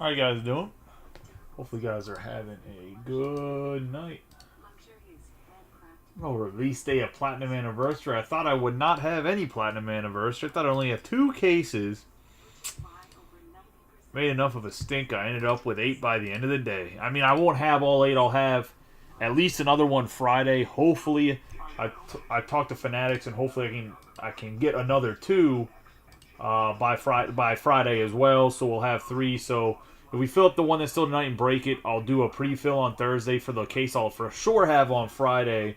How you guys doing? Hopefully you guys are having a good night. Oh, release day of Platinum Anniversary. I thought I would not have any Platinum Anniversary. I thought I only have 2 cases. Made enough of a stink. I ended up with 8 by the end of the day. I mean, I won't have all 8. I'll have at least another one Friday. Hopefully, I talked to Fanatics, and hopefully I can get another 2 by Friday as well. So we'll have 3. So if we fill up the one that's still tonight and break it, I'll do a pre-fill on Thursday for the case I'll for sure have on Friday.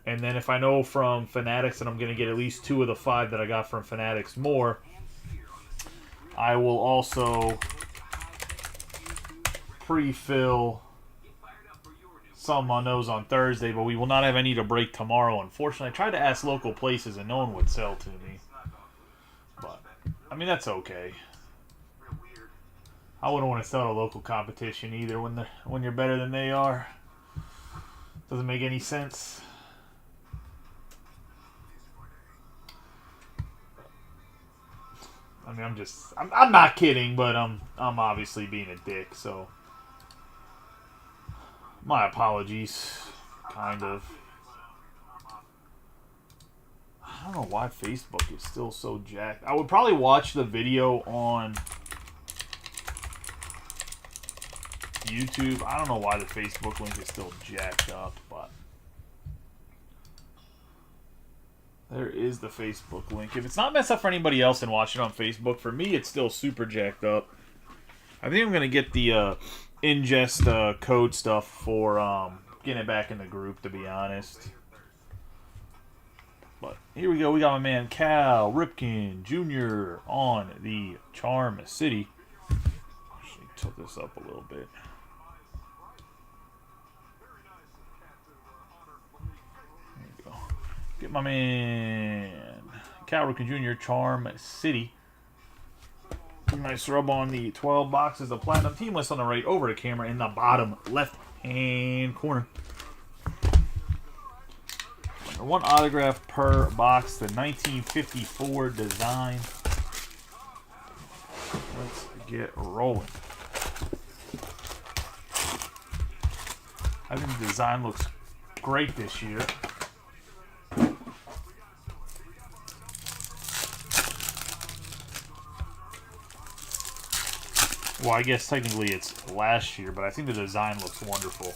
And then if I know from Fanatics that I'm going to get at least 2 of the 5 that I got from Fanatics more, I will also pre-fill some on those on Thursday, but we will not have any to break tomorrow, unfortunately. I tried to ask local places and no one would sell to me. But, I mean, that's okay. I wouldn't want to sell to local competition either when you're better than they are. Doesn't make any sense. I mean, I'm not kidding, but I'm obviously being a dick, so my apologies, kind of. I don't know why Facebook is still so jacked. I would probably watch the video on YouTube. I don't know why the Facebook link is still jacked up, but there is the Facebook link. If it's not messed up for anybody else and watch it on Facebook, for me it's still super jacked up. I think I'm going to get the ingest code stuff for getting it back in the group, to be honest. But here we go. We got my man Cal Ripken Jr. on the Charm City. Actually, tilt this up a little bit. Get my man Cal Ripken Jr. Charm City. Nice rub on the 12 boxes. The Platinum team list on the right, over the camera in the bottom left-hand corner. 1 autograph per box. The 1954 design. Let's get rolling. I think the design looks great this year. Well, I guess technically it's last year, but I think the design looks wonderful.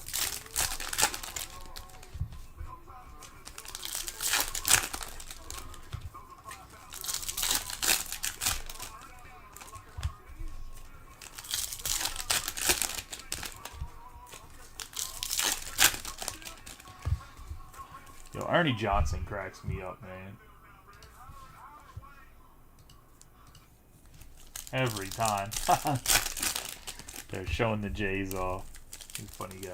Yo, Ernie Johnson cracks me up, man. Every time. They're showing the Jays off. He's a funny guy.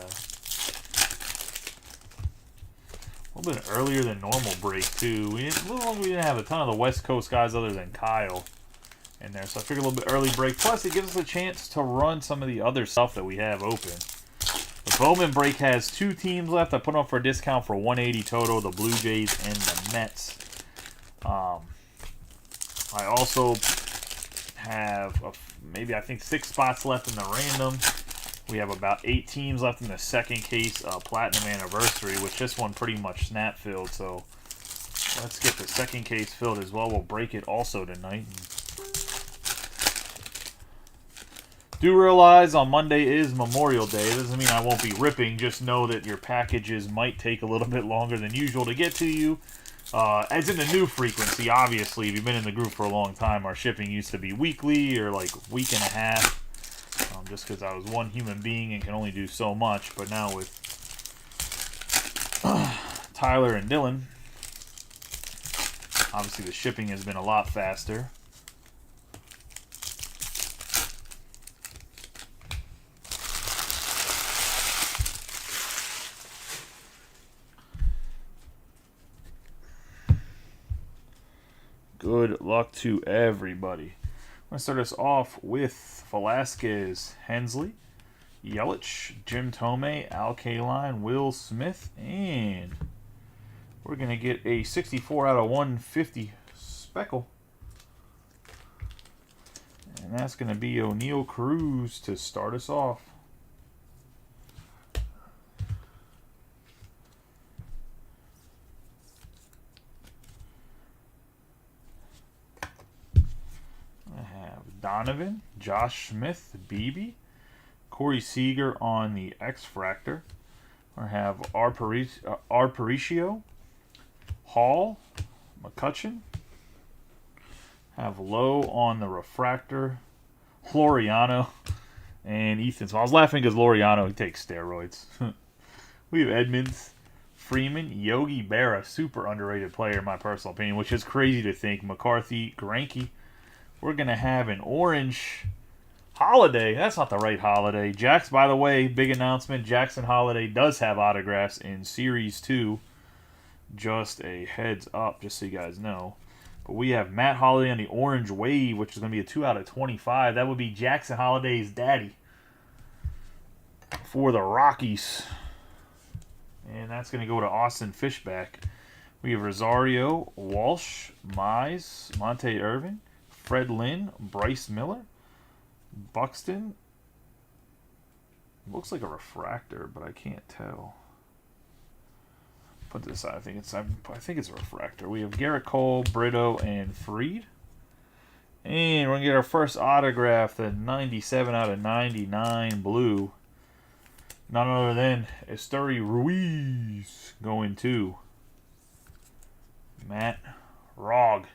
A little bit earlier than normal break, too. We didn't have a ton of the West Coast guys other than Kyle in there. So I figured a little bit early break. Plus, it gives us a chance to run some of the other stuff that we have open. The Bowman break has 2 teams left. I put them up for a discount for $180 total. The Blue Jays and the Mets. I also have maybe I think 6 spots left in the random. We have about 8 teams left in the second case Platinum Anniversary, which this one pretty much snap filled. So let's get the second case filled as well. We'll break it also tonight. Do realize on Monday is Memorial Day. It doesn't mean I won't be ripping. Just know that your packages might take a little bit longer than usual to get to you. As in the new frequency, obviously, if you've been in the group for a long time, our shipping used to be weekly or like week and a half. Just because I was one human being and can only do so much. But now with Tyler and Dylan, obviously the shipping has been a lot faster. Good luck to everybody. I'm going to start us off with Velasquez, Hensley, Yelich, Jim Tomei, Al Kaline, Will Smith, and we're going to get a 64 out of 150 Speckle. And that's going to be O'Neal Cruz to start us off. I have Donovan, Josh Smith, BB, Corey Seager on the X-Fractor. I have Aparicio, Hall, McCutcheon. Have Lowe on the Refractor, Floriano, and Ethan. So I was laughing because Floriano, he takes steroids. We have Edmonds, Freeman, Yogi Berra, super underrated player in my personal opinion, which is crazy to think. McCarthy, Greinke. We're going to have an orange Holiday. That's not the right Holiday. Jax, by the way, big announcement. Jackson Holiday does have autographs in Series 2. Just a heads up, just so you guys know. But we have Matt Holiday on the Orange Wave, which is going to be a 2 out of 25. That would be Jackson Holiday's daddy for the Rockies. And that's going to go to Austin Fishback. We have Rosario, Walsh, Mize, Monte Irvin, Fred Lynn, Bryce Miller, Buxton. Looks like a refractor, but I can't tell. Put this out. I think it's a refractor. We have Garrett Cole, Brito, and Freed. And we're going to get our first autograph, the 97 out of 99 blue. None other than Esteury Ruiz going to Matt Rogg.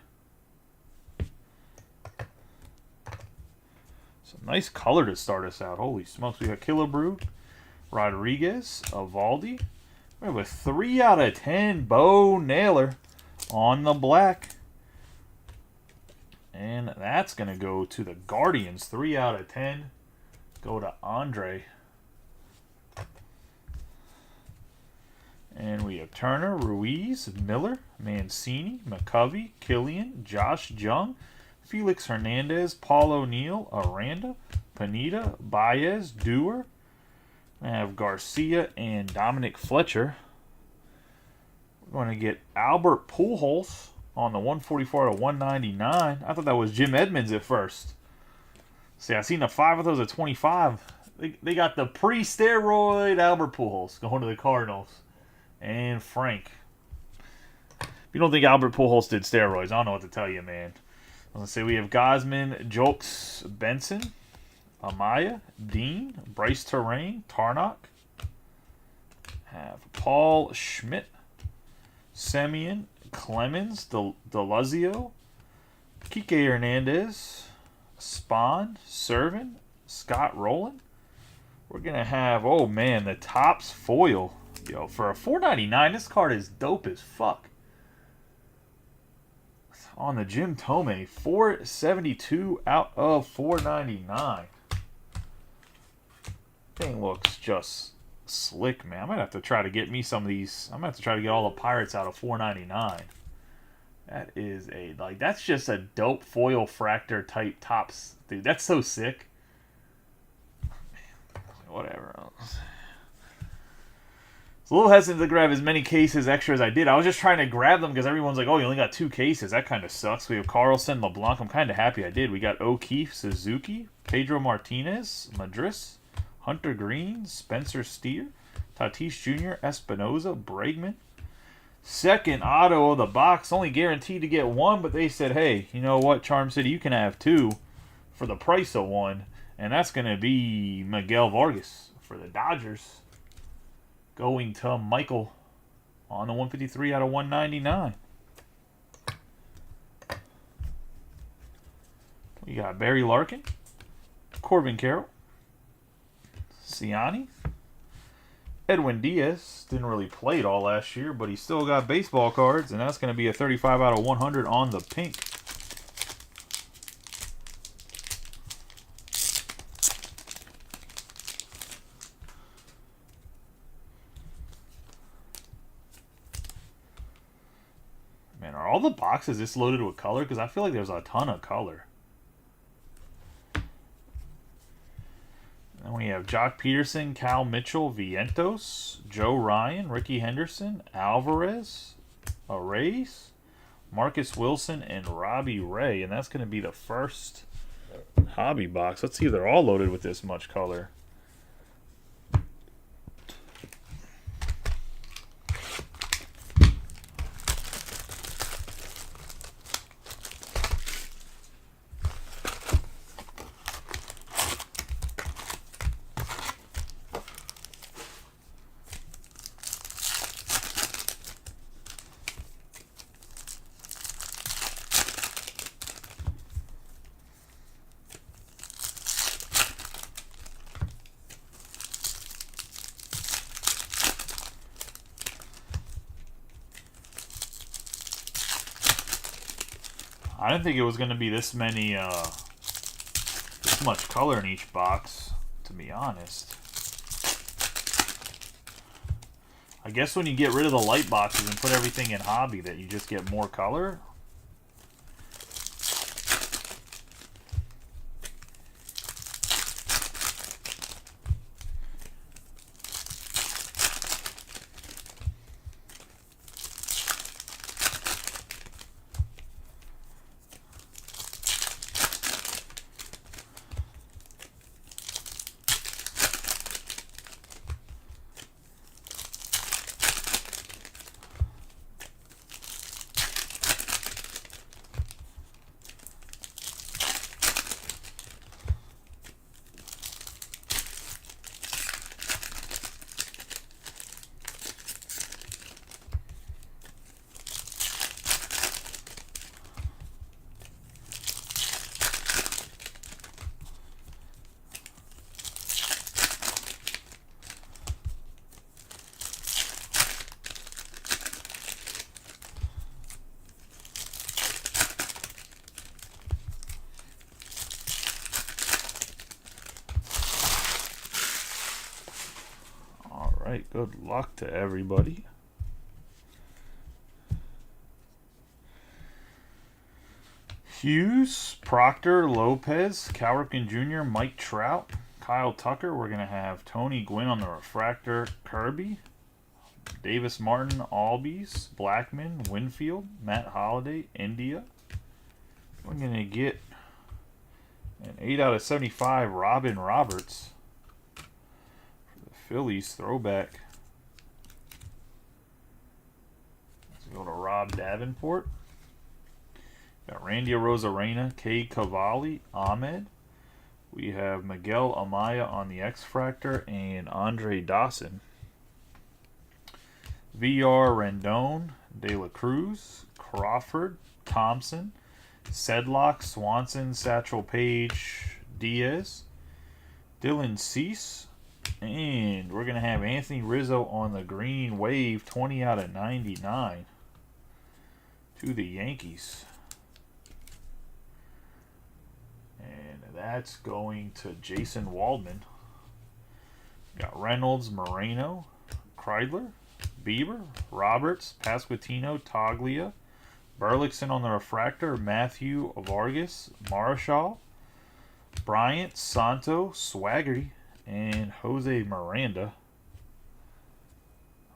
Some nice color to start us out. Holy smokes. We got Killebrew, Rodriguez, Evaldi. We have a 3 out of 10 Bo Naylor on the black. And that's going to go to the Guardians. 3 out of 10. Go to Andre. And we have Turner, Ruiz, Miller, Mancini, McCovey, Killian, Josh Jung, Felix Hernandez, Paul O'Neill, Aranda, Pineda, Baez, Dewar. I have Garcia and Dominic Fletcher. We're going to get Albert Pujols on the 144 to 199. I thought that was Jim Edmonds at first. See, I seen the 5 of those at 25. They got the pre-steroid Albert Pujols going to the Cardinals. And Frank. If you don't think Albert Pujols did steroids, I don't know what to tell you, man. I was going to say we have Gosman, Jolks, Benson, Amaya, Dean, Bryce Terrain, Tarnock. Have Paul Schmidt, Semien, Clemens, Deluzio, Kike Hernandez, Spahn, Servin, Scott Rowland. We're going to have, oh man, the Topps foil. Yo, for a $4.99, this card is dope as fuck. On the Jim Thome, 472 out of 499. Thing looks just slick, man. I'm gonna have to try to get me some of these. I'm gonna have to try to get all the Pirates out of 499. That is that's just a dope foil fractor type Topps, dude. That's so sick. Man, whatever else. It's a little hesitant to grab as many cases extra as I did. I was just trying to grab them because everyone's like, oh, you only got 2 cases. That kind of sucks. We have Carlson, LeBlanc. I'm kind of happy I did. We got O'Keefe, Suzuki, Pedro Martinez, Madris, Hunter Green, Spencer Steer, Tatis Jr., Espinoza, Bregman. Second auto of the box. Only guaranteed to get 1, but they said, hey, you know what, Charm City, you can have 2 for the price of 1. And that's going to be Miguel Vargas for the Dodgers. Going to Michael on the 153 out of 199. We got Barry Larkin, Corbin Carroll, Ciani, Edwin Diaz. Didn't really play it all last year, but he still got baseball cards, and that's going to be a 35 out of 100 on the pink. Man, are all the boxes this loaded with color? Because I feel like there's a ton of color. And we have Jock Peterson, Cal Mitchell, Vientos, Joe Ryan, Ricky Henderson, Alvarez, Arraez, Marcus Wilson, and Robbie Ray. And that's going to be the first hobby box. Let's see if they're all loaded with this much color. I didn't think it was going to be this many, this much color in each box, to be honest. I guess when you get rid of the light boxes and put everything in hobby that you just get more color. Alright, good luck to everybody. Hughes, Proctor, Lopez, Cal Ripken Jr., Mike Trout, Kyle Tucker. We're going to have Tony Gwynn on the refractor, Kirby, Davis Martin, Albies, Blackman, Winfield, Matt Holliday, India. We're going to get an 8 out of 75 Robin Roberts for the Phillies throwback. Let's go to Rob Davenport. Got Randy Arozarena, K. Cavalli, Ahmed. We have Miguel Amaya on the X-Fractor and Andre Dawson. VR Rendon, De La Cruz, Crawford, Thompson, Sedlock, Swanson, Satchel Paige, Diaz, Dylan Cease, and we're going to have Anthony Rizzo on the Green Wave, 20 out of 99 to the Yankees. And that's going to Jason Waldman. Got Reynolds, Moreno, Kreidler, Bieber, Roberts, Pasquantino, Toglia, Burlickson on the refractor, Matthew Vargas, Marshall, Bryant, Santo, Swaggerty, and Jose Miranda.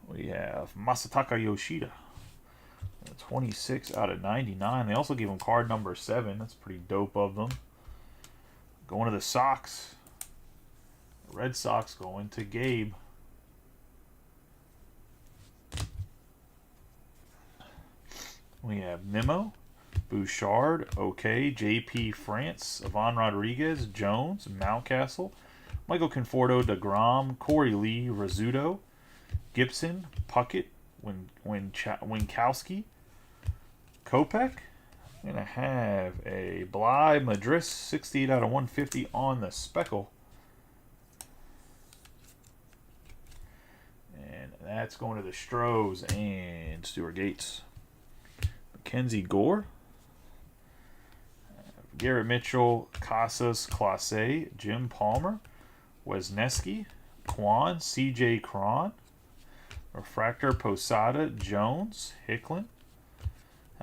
We have Masataka Yoshida, 26 out of 99. They also gave him card number 7. That's pretty dope of them. Going to the Sox. The Red Sox going to Gabe. We have Nimmo, Bouchard, OK, JP France, Ivan Rodriguez, Jones, Mountcastle, Michael Conforto, DeGrom, Corey Lee, Rizzuto, Gibson, Puckett, Winkowski, Kopech. I'm going to have a Bly Madris, 68 out of 150 on the Speckle. And that's going to the Stros and Stuart Gates. Mackenzie Gore, Garrett Mitchell, Casas, Clase, Jim Palmer, Wesneski, Quan, CJ Cron, Refractor, Posada, Jones, Hicklin,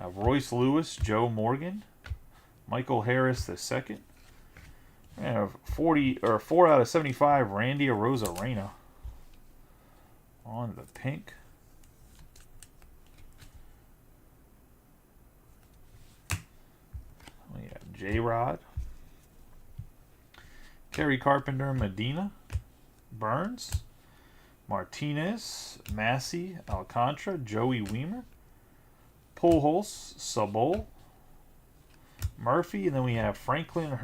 Royce Lewis, Joe Morgan, Michael Harris II. We have 4 out of 75 Randy Arozarena on the pink. We have J-Rod, Kerry Carpenter, Medina, Burns, Martinez, Massey, Alcantara, Joey Weimer, Pujols, Sabol, Murphy, and then we have Franklin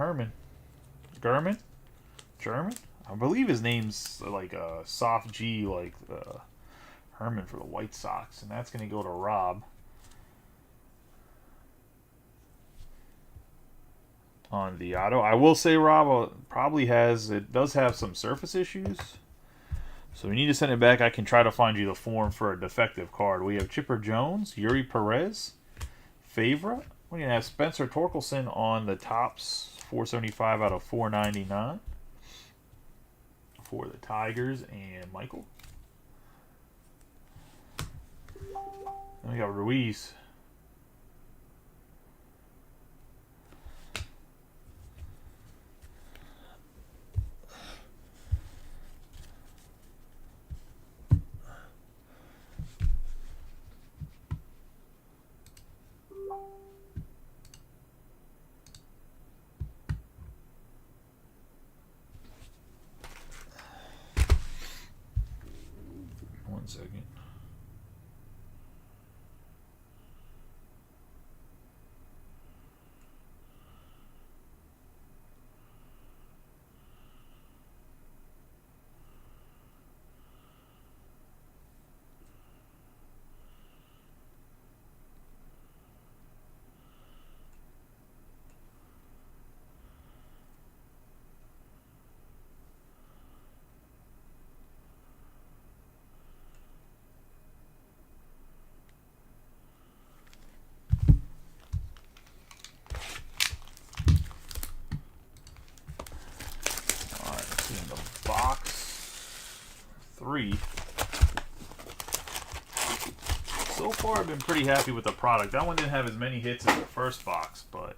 German. I believe his name's like a soft G, like Herman for the White Sox, and that's going to go to Rob. On the auto, I will say Rob probably does have some surface issues, so we need to send it back. I can try to find you the form for a defective card. We have Chipper Jones, Yuri Perez, Favre. We're going to have Spencer Torkelson on the tops, 475 out of 499 for the Tigers and Michael. Then we got Ruiz. One second. Box 3. So far, I've been pretty happy with the product. That one didn't have as many hits as the first box, but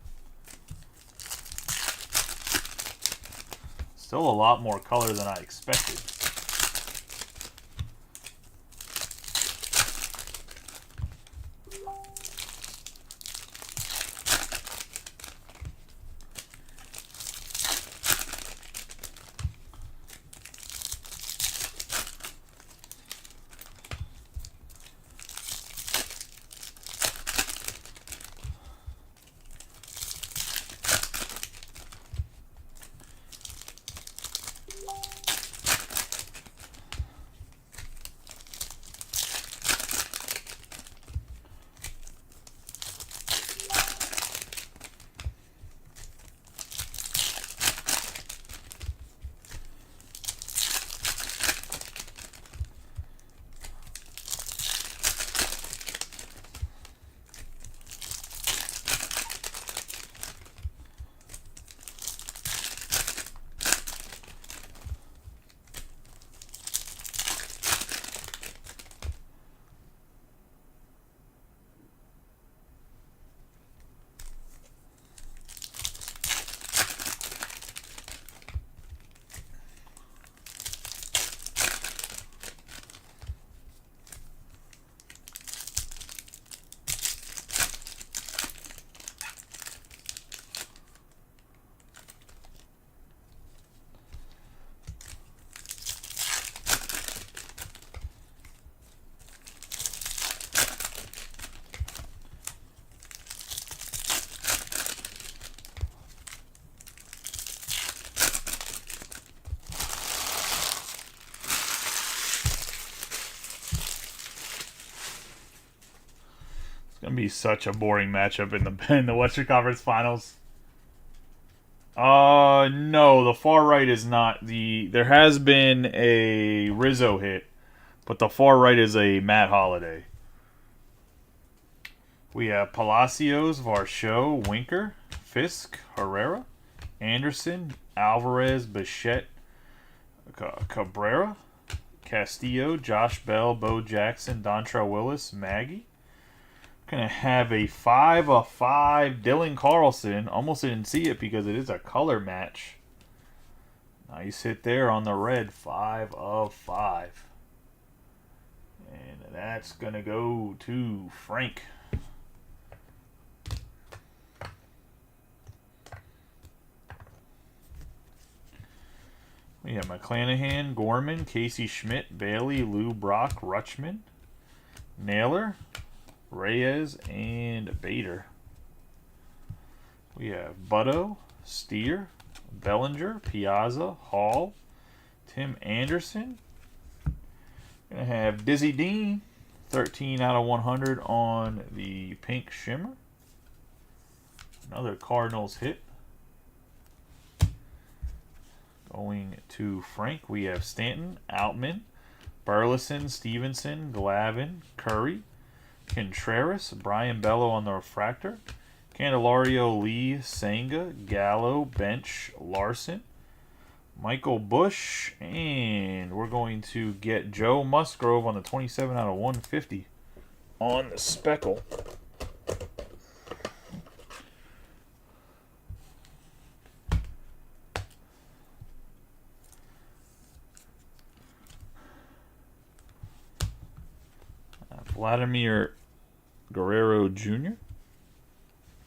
still a lot more color than I expected. Gonna be such a boring matchup in the Western Conference Finals. No, the far right is not the. There has been a Rizzo hit, but the far right is a Matt Holliday. We have Palacios, Varsho, Winker, Fisk, Herrera, Anderson, Alvarez, Bichette, Cabrera, Castillo, Josh Bell, Bo Jackson, Dontrell Willis, Maggie. Gonna have a 5 of 5 Dylan Carlson. Almost didn't see it because it is a color match. Nice hit there on the red. 5 of 5. And that's gonna go to Frank. We have McClanahan, Gorman, Casey Schmidt, Bailey, Lou Brock, Rutschman, Naylor, Reyes, and Bader. We have Butto, Steer, Bellinger, Piazza, Hall, Tim Anderson. We're going to have Dizzy Dean, 13 out of 100 on the Pink Shimmer. Another Cardinals hit. Going to Frank, we have Stanton, Outman, Burleson, Stevenson, Glavin, Curry, Contreras, Brian Bello on the refractor, Candelario, Lee, Senga, Gallo, Bench, Larson, Michael Bush, and we're going to get Joe Musgrove on the 27 out of 150 on the Speckle. Vladimir Guerrero Jr.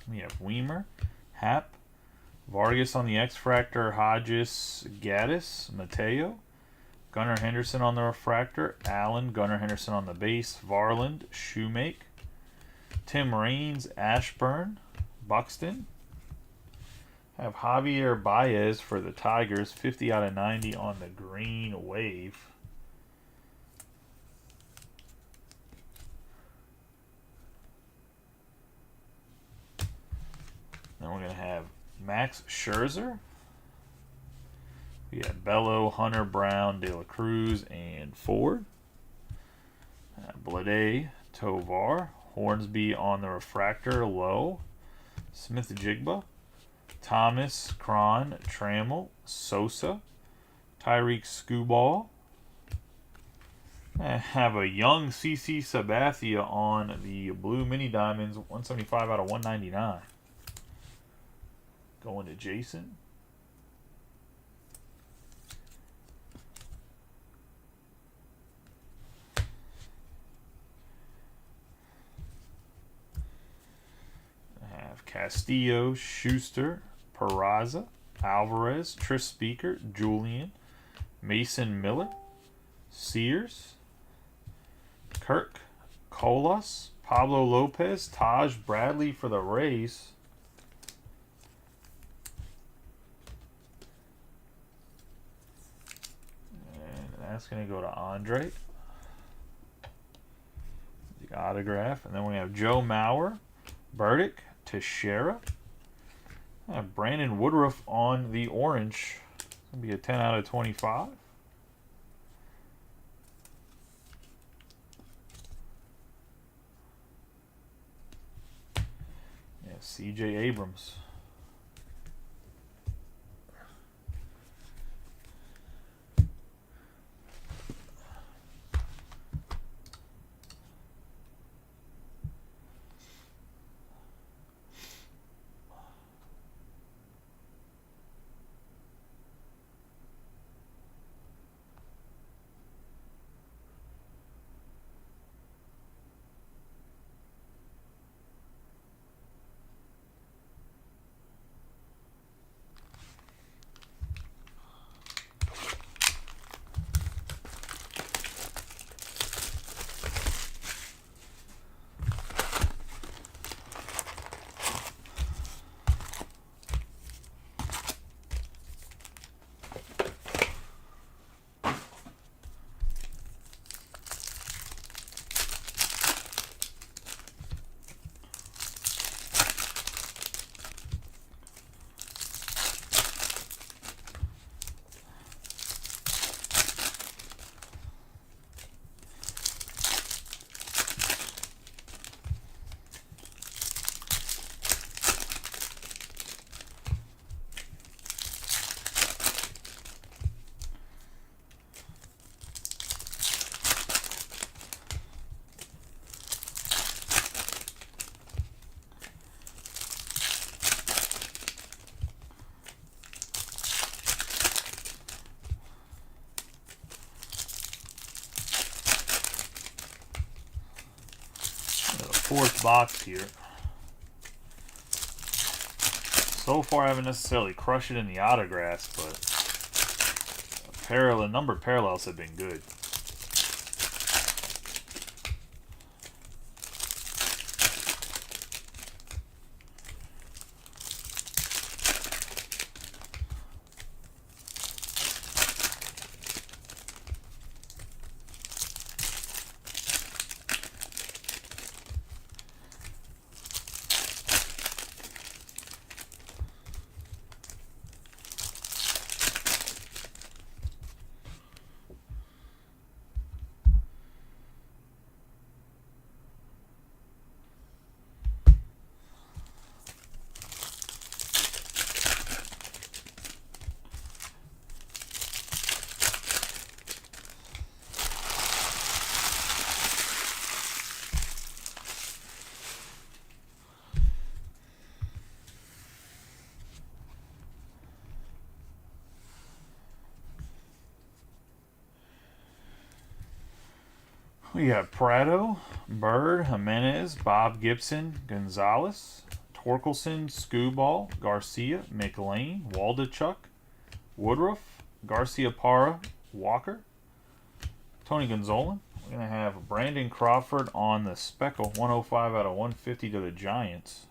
We have Weimer, Happ, Vargas on the X-Fractor, Hodges, Gaddis, Mateo, Gunnar Henderson on the refractor, Allen, Gunnar Henderson on the base, Varland, Shoemake, Tim Raines, Ashburn, Buxton. I have Javier Baez for the Tigers, 50 out of 90 on the green wave. Then we're going to have Max Scherzer. We have Bello, Hunter, Brown, De La Cruz, and Ford. Blade, Tovar, Hornsby on the refractor, Low, Smith Jigba, Thomas, Cron, Trammell, Sosa, Tyreek Skubal. I have a young CC Sabathia on the Blue Mini Diamonds, 175 out of 199. Going to Jason. I have Castillo, Schuster, Peraza, Alvarez, Tris Speaker, Julian, Mason Miller, Sears, Kirk, Colas, Pablo Lopez, Taj Bradley for the Rays. That's going to go to Andre. The autograph. And then we have Joe Mauer, Burdick, Teixeira. Brandon Woodruff on the orange. It's going to be a 10 out of 25. Yeah, C.J. Abrams. Fourth box here. So far I haven't necessarily crushed it in the autographs, but The numbered parallels have been good. We have Prado, Bird, Jimenez, Bob Gibson, Gonzalez, Torkelson, Skubal, Garcia, McLean, Waldachuk, Woodruff, Garcia Parra, Walker, Tony Gonzalez. We're going to have Brandon Crawford on the Speckle, 105 out of 150 to the Giants.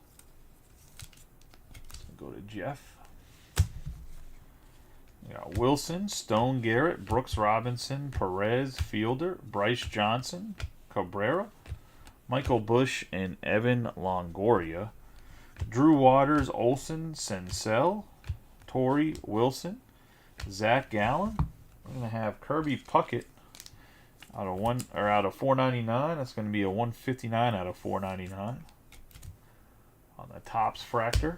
Go to Jeff. We got Wilson, Stone Garrett, Brooks Robinson, Perez, Fielder, Bryce Johnson, Cabrera, Michael Bush, and Evan Longoria. Drew Waters, Olson, Senzel, Torrey Wilson, Zach Gallen. We're gonna have Kirby Puckett out of 499. That's gonna be a 159 out of 499 on the Topps Fractor.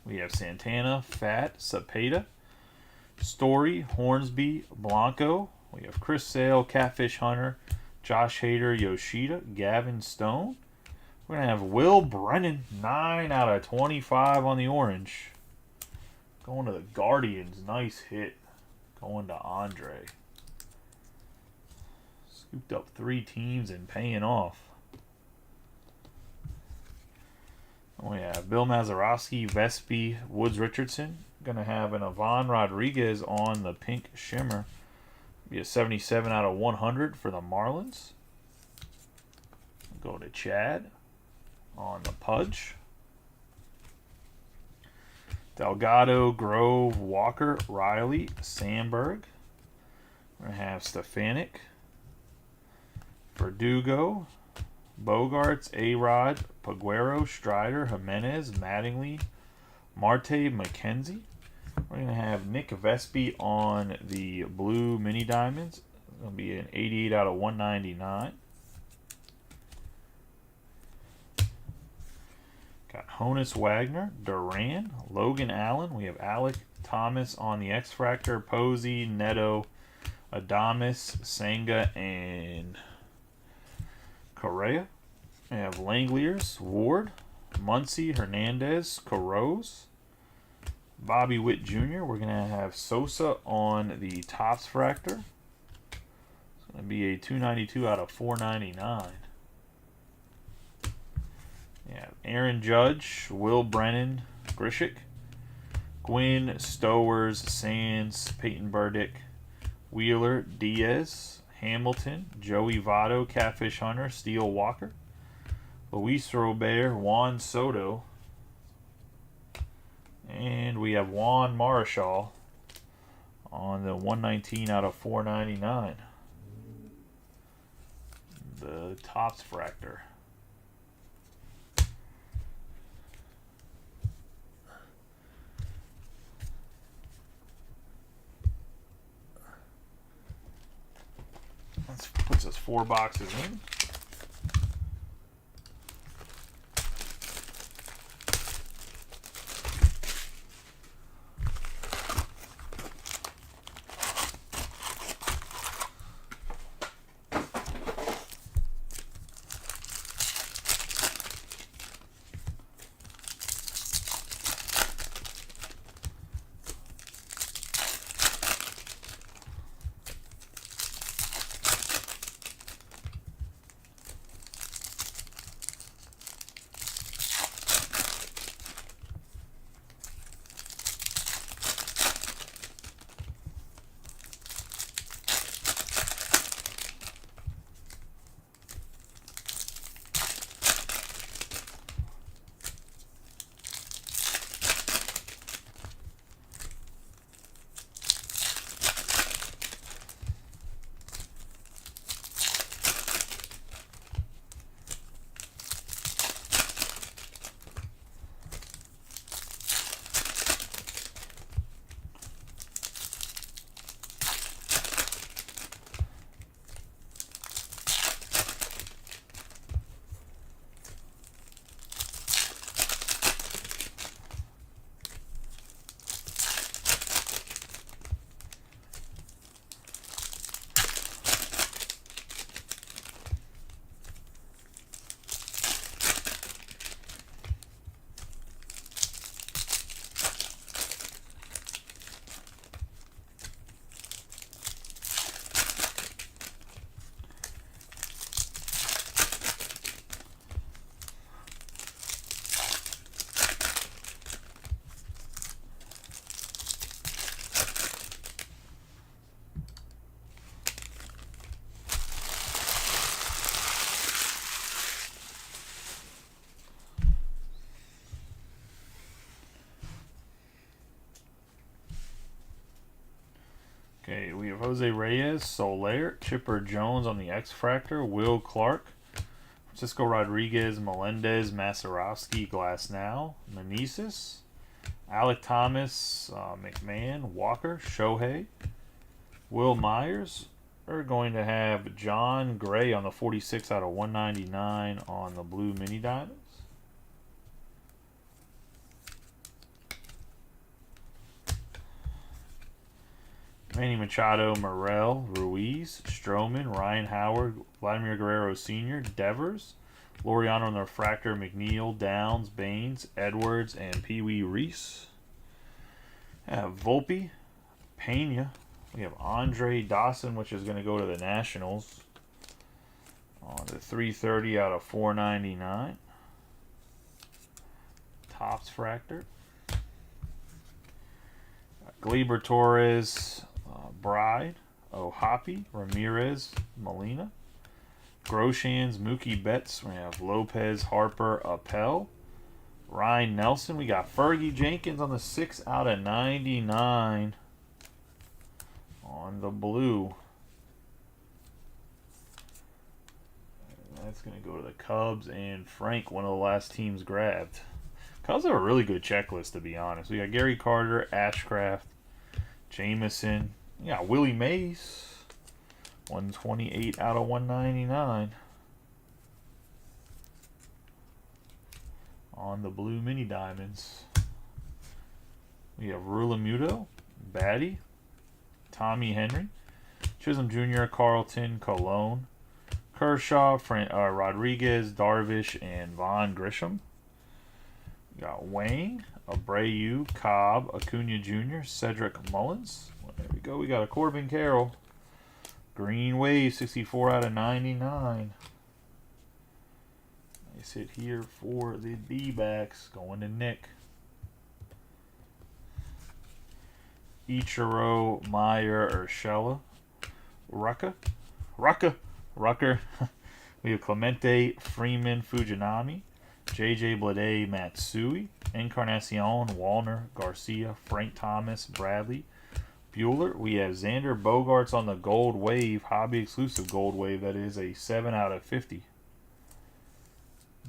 We have Santana, Fat, Cepeda, Story, Hornsby, Blanco. We have Chris Sale, Catfish Hunter, Josh Hader, Yoshida, Gavin Stone. We're going to have Will Brennan, 9 out of 25 on the orange. Going to the Guardians. Nice hit. Going to Andre. Scooped up 3 teams and paying off. We have Bill Mazeroski, Vespi, Woods Richardson. Going to have an Ivan Rodriguez on the pink shimmer. Be a 77 out of 100 for the Marlins. Go to Chad on the Pudge. Delgado, Grove, Walker, Riley, Sandberg. We're going to have Stefanik, Verdugo, Bogarts, A-Rod, Paguero, Strider, Jimenez, Mattingly, Marte, McKenzie. We're going to have Nick Vespi on the blue mini diamonds. It's going to be an 88 out of 199. Got Honus Wagner, Duran, Logan Allen. We have Alec Thomas on the X-Fractor, Posey, Neto, Adames, Senga, and Correa. We have Langliers, Ward, Muncy, Hernandez, Carros, Bobby Witt Jr. We're going to have Sosa on the Topps Fractor. It's going to be a 292 out of 499. Yeah, Aaron Judge, Will Brennan, Grishik, Gwynn, Stowers, Sands, Peyton Burdick, Wheeler, Diaz, Hamilton, Joey Votto, Catfish Hunter, Steele Walker, Luis Robert, Juan Soto, and we have Juan Marichal on the 119 out of 499. The Topps Fractor. That puts us 4 boxes in. Jose Reyes, Soler, Chipper Jones on the X-Fractor, Will Clark, Francisco Rodriguez, Melendez, Masarovsky, Glasnow, Meneses, Alec Thomas, McMahon, Walker, Shohei, Will Myers. We're going to have John Gray on the 46 out of 199 on the blue mini diamonds. Manny Machado, Morel, Ruiz, Stroman, Ryan Howard, Vladimir Guerrero Sr., Devers, Laureano on the refractor, McNeil, Downs, Baines, Edwards, and Pee Wee Reese. Volpe, Pena. We have Andre Dawson, which is going to go to the Nationals on the 330 out of 499. Topps Fractor. Gleyber Torres, Bride, O'Hoppe, Ramirez, Molina, Groshans, Mookie Betts. We have Lopez, Harper, Appel, Ryan Nelson. We got Fergie Jenkins on the 6 out of 99 on the blue. That's going to go to the Cubs and Frank, one of the last teams grabbed. Cubs have a really good checklist, to be honest. We got Gary Carter, Ashcraft, Jameson. We got Willie Mays, 128 out of 199 on the blue mini diamonds. We have Rulamuto, Batty, Tommy Henry, Chisholm Jr., Carlton, Colon, Kershaw, Rodriguez, Darvish, and Vaughn Grisham. We got Wang, Abreu, Cobb, Acuna Jr., Cedric Mullins. There we go. We got a Corbin Carroll. Green Wave, 64 out of 99. Nice hit here for the D-backs. Going to Nick. Ichiro, Meyer, Urshela, Rucker. We have Clemente, Freeman, Fujinami, JJ Bleday, Matsui, Encarnacion, Wallner, Garcia, Frank Thomas, Bradley, Bueller. We have Xander Bogaerts on the Gold Wave, hobby exclusive Gold Wave. That is a 7 out of 50.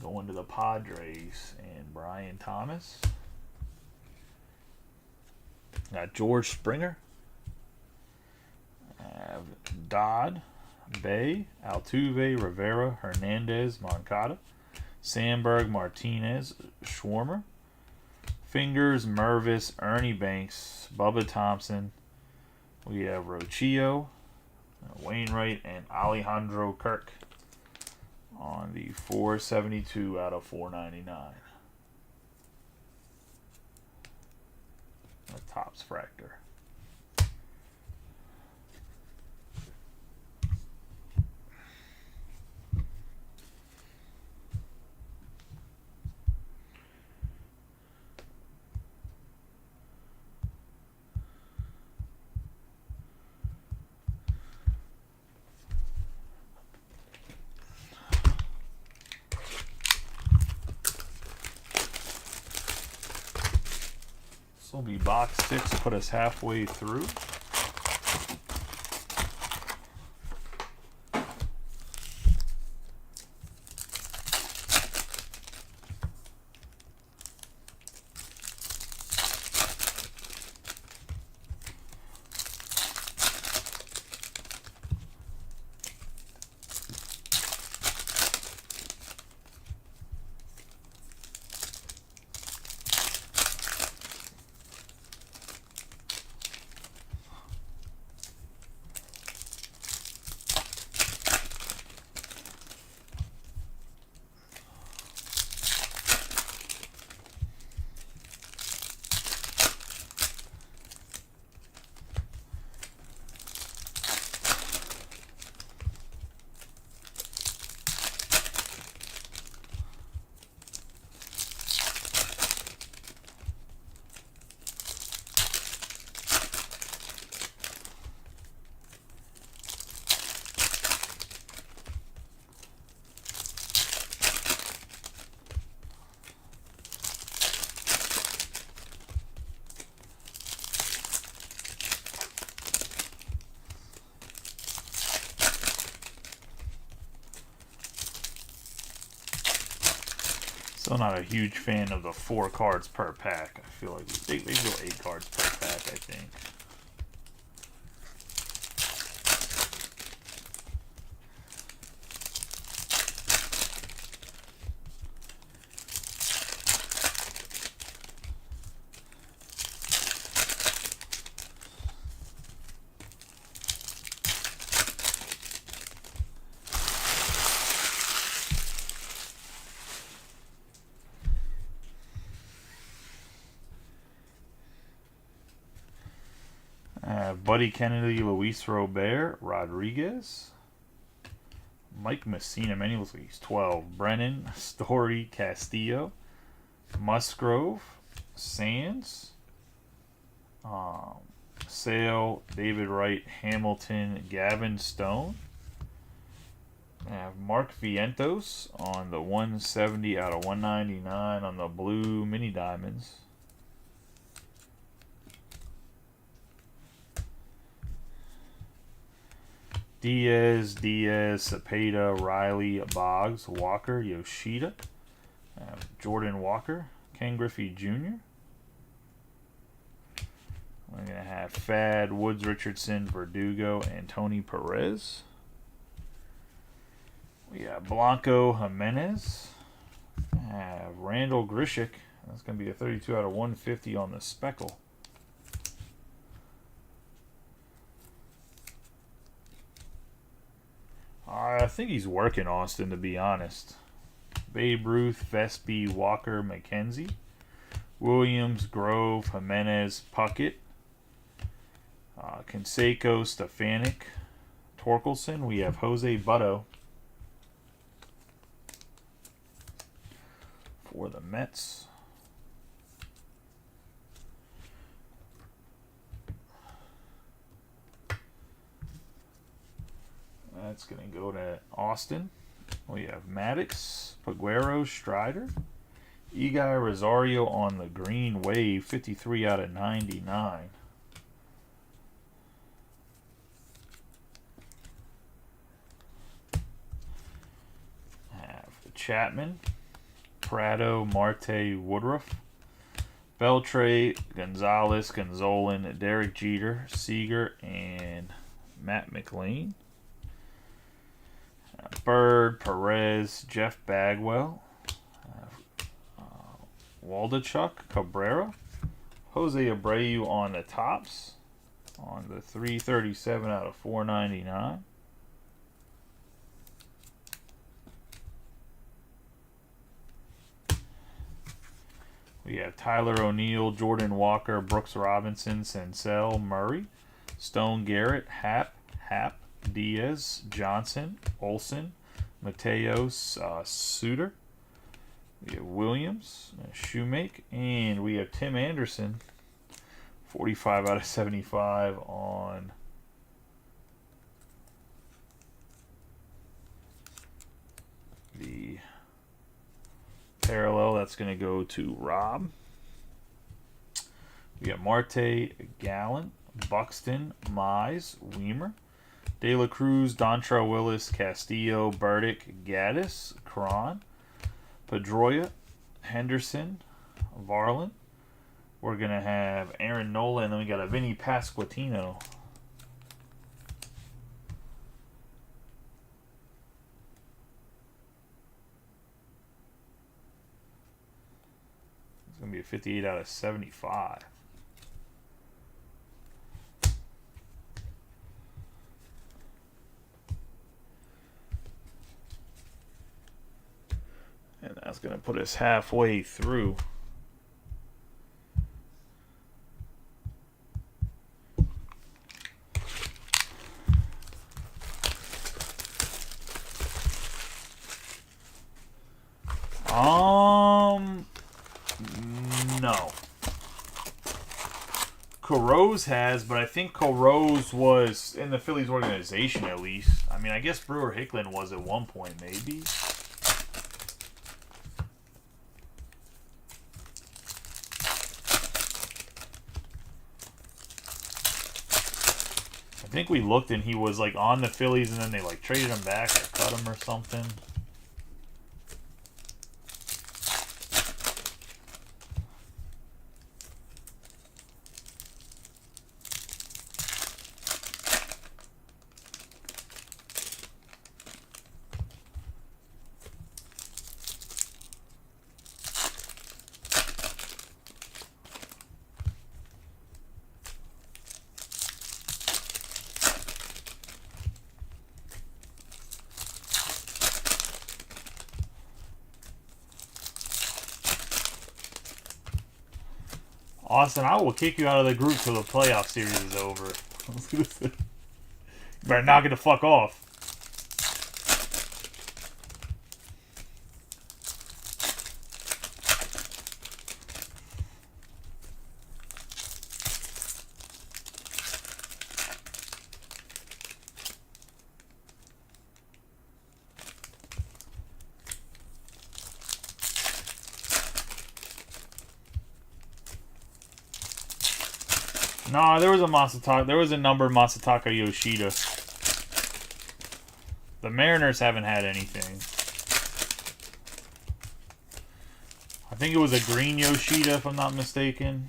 Going to the Padres and Brian Thomas. Got George Springer. Have Dodd, Bay, Altuve, Rivera, Hernandez, Moncada, Sandberg, Martinez, Schwarmer, Fingers, Mervis, Ernie Banks, Bubba Thompson. We have Rochio, Wainwright, and Alejandro Kirk on the 472 out of 499. The Topps Fractor. This will be box 6, put us halfway through. Still not a huge fan of the 4 cards per pack. I feel like they go 8 cards per pack, I think. Buddy Kennedy, Luis Robert, Rodriguez, Mike Messina, man, he looks like he's 12. Brennan, Story, Castillo, Musgrove, Sands, Sale, David Wright, Hamilton, Gavin Stone. I have Mark Vientos on the 170 out of 199 on the blue mini diamonds. Diaz, Cepeda, Riley, Boggs, Walker, Yoshida, Jordan Walker, Ken Griffey Jr. We're going to have Fad, Woods Richardson, Verdugo, and Tony Perez. We have Blanco Jimenez. Have Randall Grishik. That's going to be a 32 out of 150 on the speckle. I think he's working Austin, to be honest. Babe Ruth, Vespi, Walker, McKenzie, Williams, Grove, Jimenez, Puckett, Canseco, Stefanik, Torkelson. We have Jose Butto for the Mets. That's going to go to Austin. We have Maddox, Paguero, Strider, Eguy Rosario on the green wave, 53 out of 99. Have Chapman, Prado, Marte, Woodruff, Beltre, Gonzalez, Gonzolin, Derek Jeter, Seager, and Matt McLean. Bird, Perez, Jeff Bagwell, Waldachuk, Cabrera, Jose Abreu on the tops on the 337 out of 499. We have Tyler O'Neill, Jordan Walker, Brooks Robinson, Senzel, Murray, Stone Garrett, Hap, Diaz, Johnson, Olson, Mateos, Suter. We have Williams, Shoemake, and we have Tim Anderson, 45 out of 75 on the parallel. That's going to go to Rob. We got Marte, Gallen, Buxton, Mize, Weimer, De La Cruz, Dontrell Willis, Castillo, Burdick, Gaddis, Cron, Pedroia, Henderson, Varlin. We're going to have Aaron Nola, and then we got a Vinny Pasquantino. It's going to be a 58 out of 75. And that's going to put us halfway through. No. Corose has, but I think Corose was in the Phillies organization at least. I mean, I guess Brewer Hicklin was at one point, maybe. I think we looked and he was like on the Phillies and then they like traded him back or cut him or something. Austin, I will kick you out of the group till the playoff series is over. You better knock it the fuck off. No, there was a Masataka. There was a number Masataka Yoshida. The Mariners haven't had anything. I think it was a green Yoshida, if I'm not mistaken.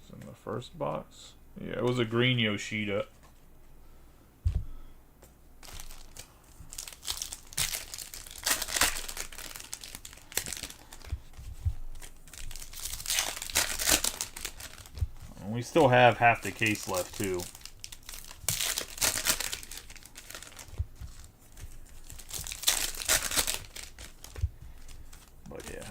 It's in the first box. Yeah, it was a green Yoshida. We still have half the case left, too. But, yeah.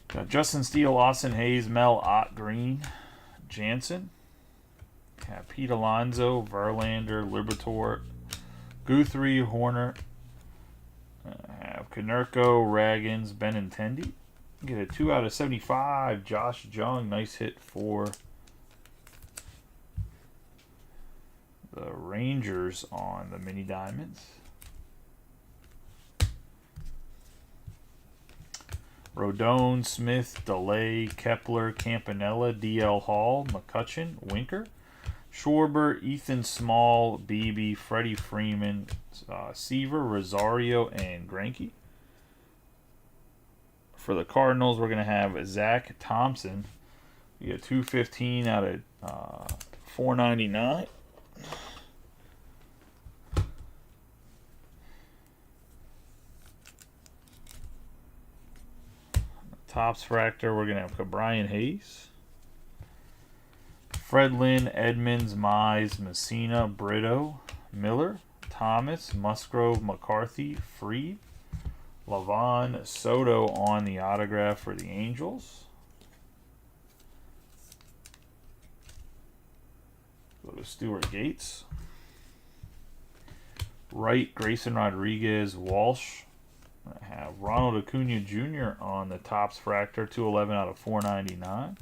Got Justin Steele, Austin Hayes, Mel Ott Green, Jansen. Got Pete Alonso, Verlander, Liberatore, Guthrie, Horner. Have Konerko, Raggins, Benintendi. Get a 2 out of 75. Josh Jung, nice hit for the Rangers on the mini diamonds. Rodon, Smith, DeLay, Kepler, Campanella, D.L. Hall, McCutchen, Winker, Schwarber, Ethan Small, Beebe, Freddie Freeman, Seaver, Rosario, and Greinke. For the Cardinals, we're going to have Zach Thompson. You get 215 out of 499. Topps Fractor, we're going to have Brian Hayes, Fred Lynn, Edmonds, Mize, Messina, Brito, Miller, Thomas, Musgrove, McCarthy, Freed, Lavon, Soto on the autograph for the Angels. Go to Stuart Gates. Wright, Grayson Rodriguez, Walsh. I have Ronald Acuna Jr. on the Topps Fractor, 211 out of 499.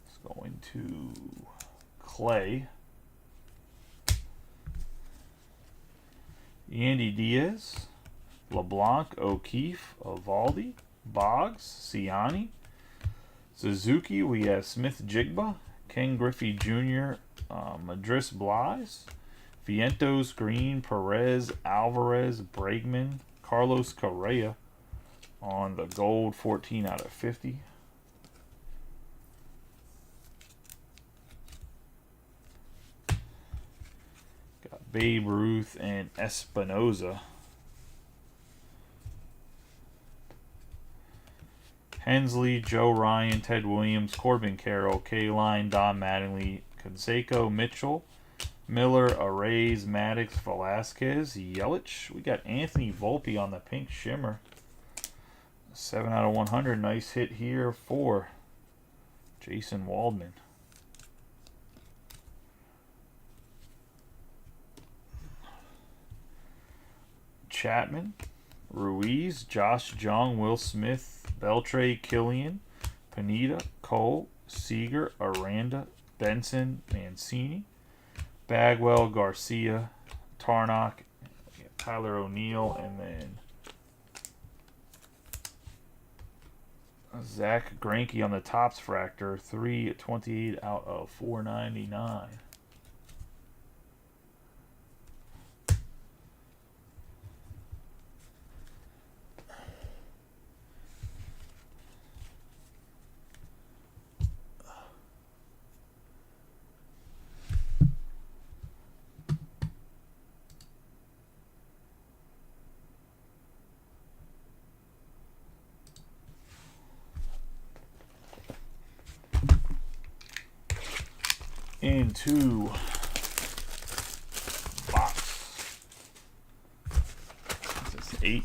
It's going to Clay. Yandy Diaz, LeBlanc, O'Keefe, Evaldi, Boggs, Ciani, Suzuki. We have Smith Jigba, Ken Griffey Jr., Madris Blige, Vientos, Green, Perez, Alvarez, Bregman, Carlos Correa on the gold, 14 out of 50. Got Babe Ruth and Espinoza. Hensley, Joe Ryan, Ted Williams, Corbin Carroll, K-Line, Don Mattingly, Canseco, Mitchell, Miller, Arrays, Maddox, Velasquez, Yelich. We got Anthony Volpe on the pink shimmer. 7 out of 100. Nice hit here for Jason Waldman. Chapman, Ruiz, Josh Jung, Will Smith, Beltre, Killian, Pineda, Cole, Seager, Aranda, Benson, Mancini, Bagwell, Garcia, Tarnock, Tyler O'Neill, and then Zach Greinke on the Topps Fractor, 328 out of 499. into box. This is 8.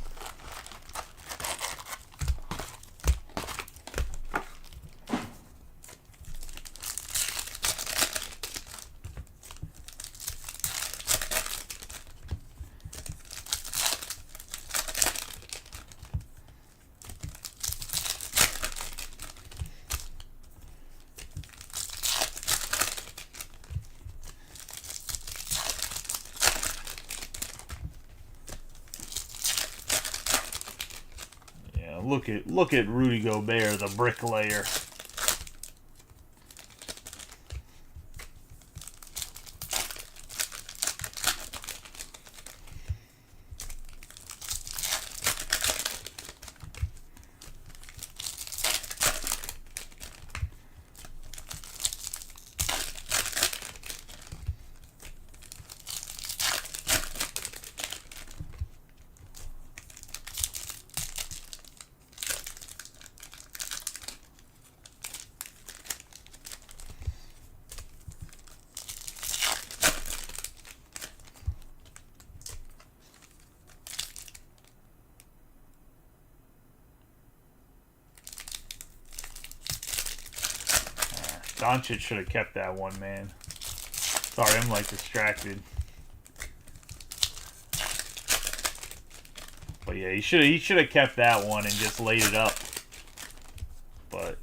Look at Rudy Gobert, the bricklayer. Doncic should have kept that one, man. Sorry, I'm like distracted. But yeah, he should have kept that one and just laid it up. But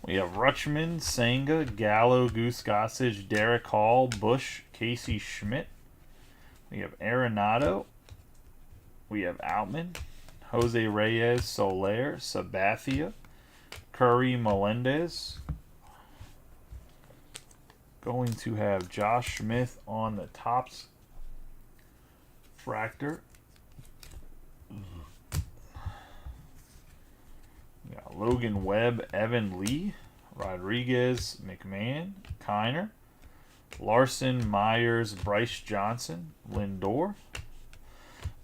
we have Rutschman, Senga, Gallo, Goose Gossage, Derek Hall, Bush, Casey Schmidt. We have Arenado. We have Outman, Jose Reyes, Soler, Sabathia, Curry, Melendez. Going to have Josh Smith on the Topps Fractor. Yeah, Logan Webb, Evan Lee, Rodriguez, McMahon, Kiner, Larson, Myers, Bryce Johnson, Lindor,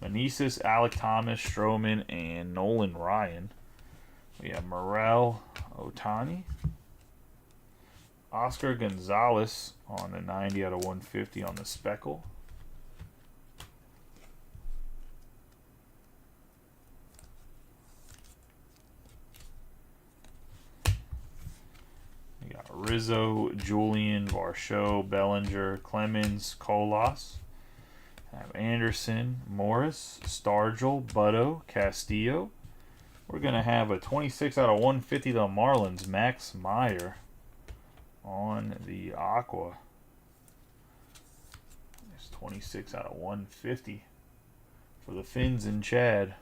Meneses, Alec Thomas, Stroman, and Nolan Ryan. We have Morel, Otani, Oscar Gonzalez on the 90 out of 150 on the Speckle. We got Rizzo, Julian, Varsho, Bellinger, Clemens, Colas. Have Anderson, Morris, Stargell, Butto, Castillo. We're going to have a 26 out of 150 to the Marlins, Max Meyer on the Aqua. It's 26 out of 150 for the Finns and Chad.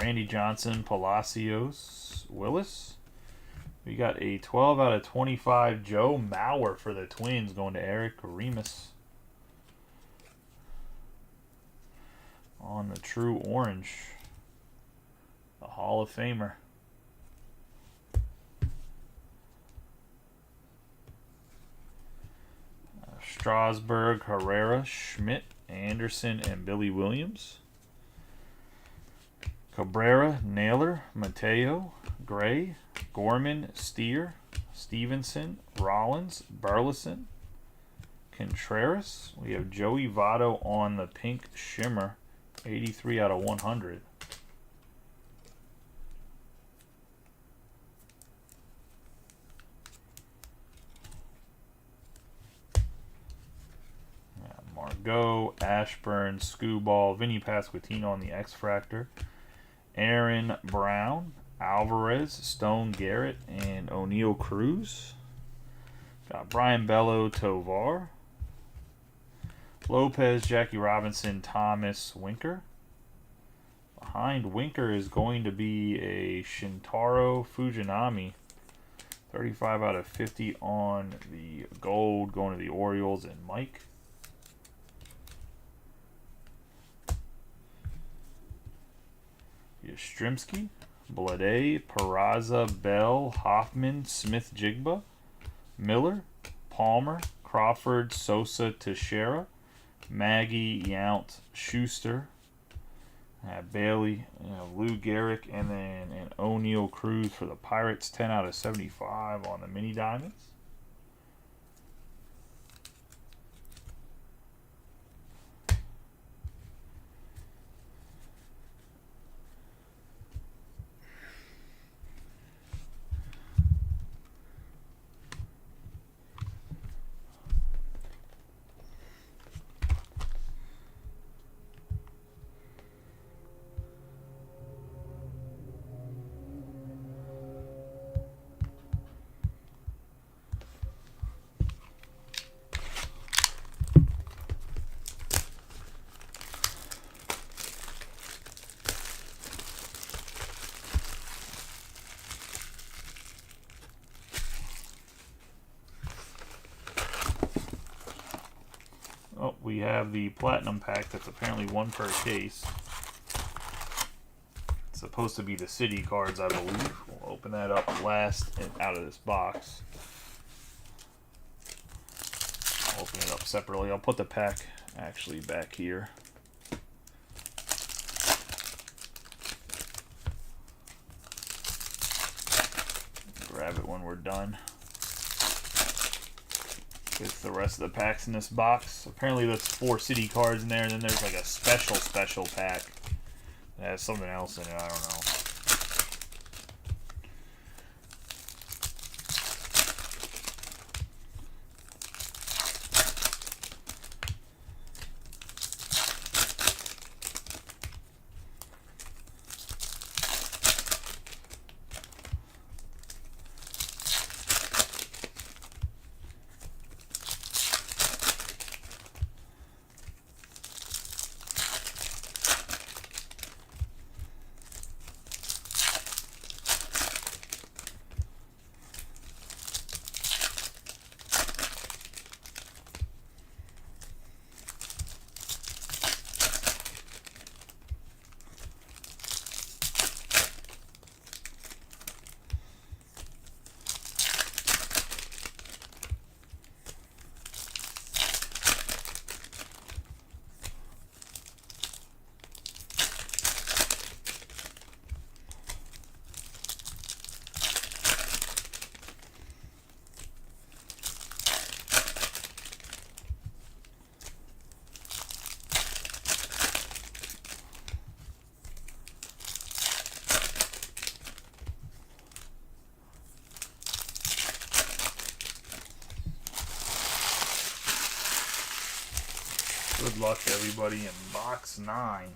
Randy Johnson, Palacios, Willis. We got a 12 out of 25 Joe Mauer for the Twins going to Eric Remus. On the True Orange. The Hall of Famer. Strasburg, Herrera, Schmidt, Anderson, and Billy Williams. Cabrera, Naylor, Mateo, Gray, Gorman, Steer, Stevenson, Rollins, Burleson, Contreras. We have Joey Votto on the Pink Shimmer, 83 out of 100. Margot, Ashburn, Skubal, Vinny Pasquantino on the X-Fractor, Aaron Brown, Alvarez, Stone Garrett, and O'Neal Cruz. Got Brian Bello, Tovar, Lopez, Jackie Robinson, Thomas, Winker, Behind Winker is going to be a Shintaro Fujinami. 35 out of 50 on the gold, going to the Orioles and Mike. Yastrzemski, Blade, Peraza, Bell, Hoffman, Smith-Jigba, Miller, Palmer, Crawford, Sosa, Teixeira, Maggie, Yount, Schuster, Bailey, Lou Gehrig, and then an O'Neill Cruz for the Pirates. 10 out of 75 on the Mini Diamonds. Oh, we have the Platinum pack that's apparently one per case. It's supposed to be the City cards, I believe. We'll open that up last and out of this box. I'll open it up separately. I'll put the pack actually back here. Grab it when we're done with the rest of the packs in this box. Apparently there's 4 City cards in there, and then there's like a special pack that has something else in it, I don't know. Good luck, everybody, in box 9.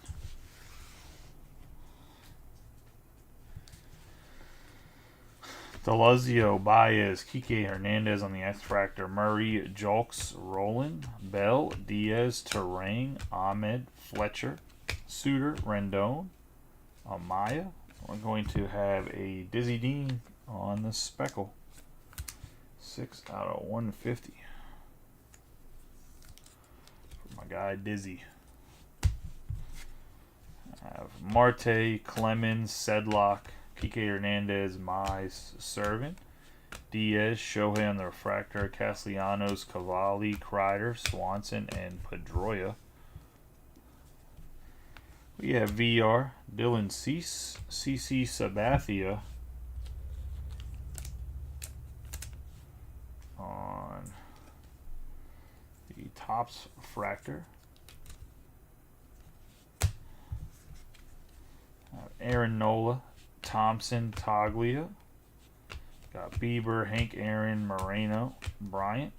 Delazio, Baez, Kike Hernandez on the X-Fractor, Murray, Julks, Roland, Bell, Diaz, Terang, Ahmed, Fletcher, Suter, Rendon, Amaya. We're going to have a Dizzy Dean on the Speckle. 6 out of 150. My guy Dizzy. I have Marte, Clemens, Sedlock, Kike Hernandez, Mize, Servin, Diaz, Shohei on the Refractor, Castellanos, Cavalli, Kreider, Swanson, and Pedroia. We have VR, Dylan Cease, CC Sabathia on the Topps Fractor. Aaron Nola, Thompson, Taglia. Got Bieber, Hank Aaron, Moreno, Bryant,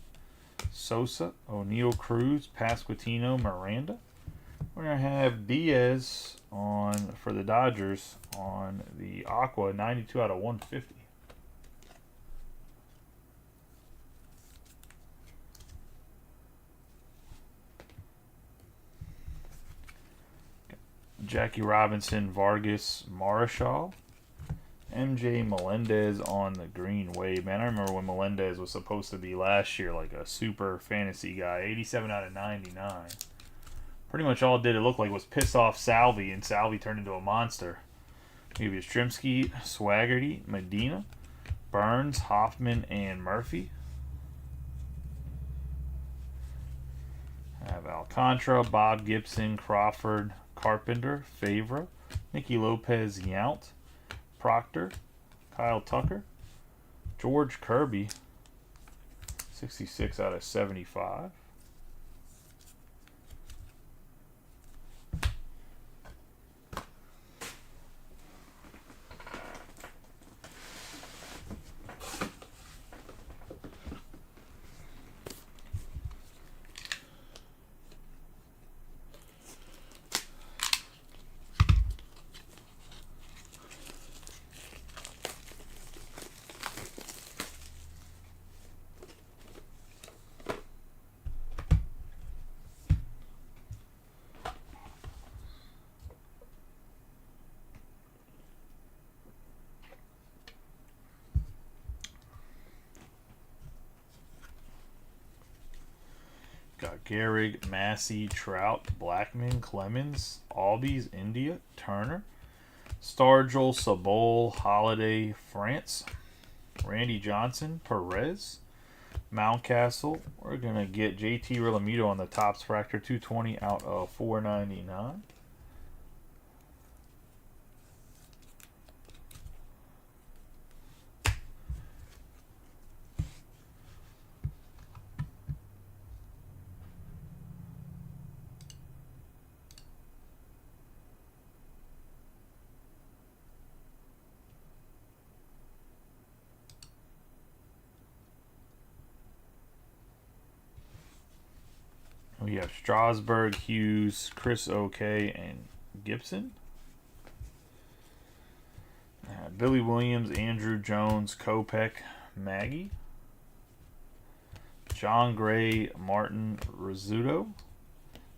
Sosa, O'Neill Cruz, Pasquantino, Miranda. We're going to have Diaz on for the Dodgers on the Aqua, 92 out of 150. Jackie Robinson, Vargas, Marichal. MJ Melendez on the green wave. Man, I remember when Melendez was supposed to be last year like a super fantasy guy. 87 out of 99. Pretty much all it did, it looked like, was piss off Salvi, and Salvi turned into a monster. Maybe Yastrzemski, Swaggerty, Medina, Burns, Hoffman, and Murphy. I have Alcantara, Bob Gibson, Crawford, Carpenter, Favre, Nicky Lopez, Yount, Proctor, Kyle Tucker, George Kirby, 66 out of 75. Got Gehrig, Massey, Trout, Blackman, Clemens, Albies, India, Turner, Stargell, Sabol, Holiday, France, Randy Johnson, Perez, Mountcastle. We're going to get JT Realmuto on the Topps Fractor, 220 out of 499. We have Strasburg, Hughes, Chris OK, and Gibson. Billy Williams, Andrew Jones, Kopech, Maggie. John Gray, Martin Rizzuto.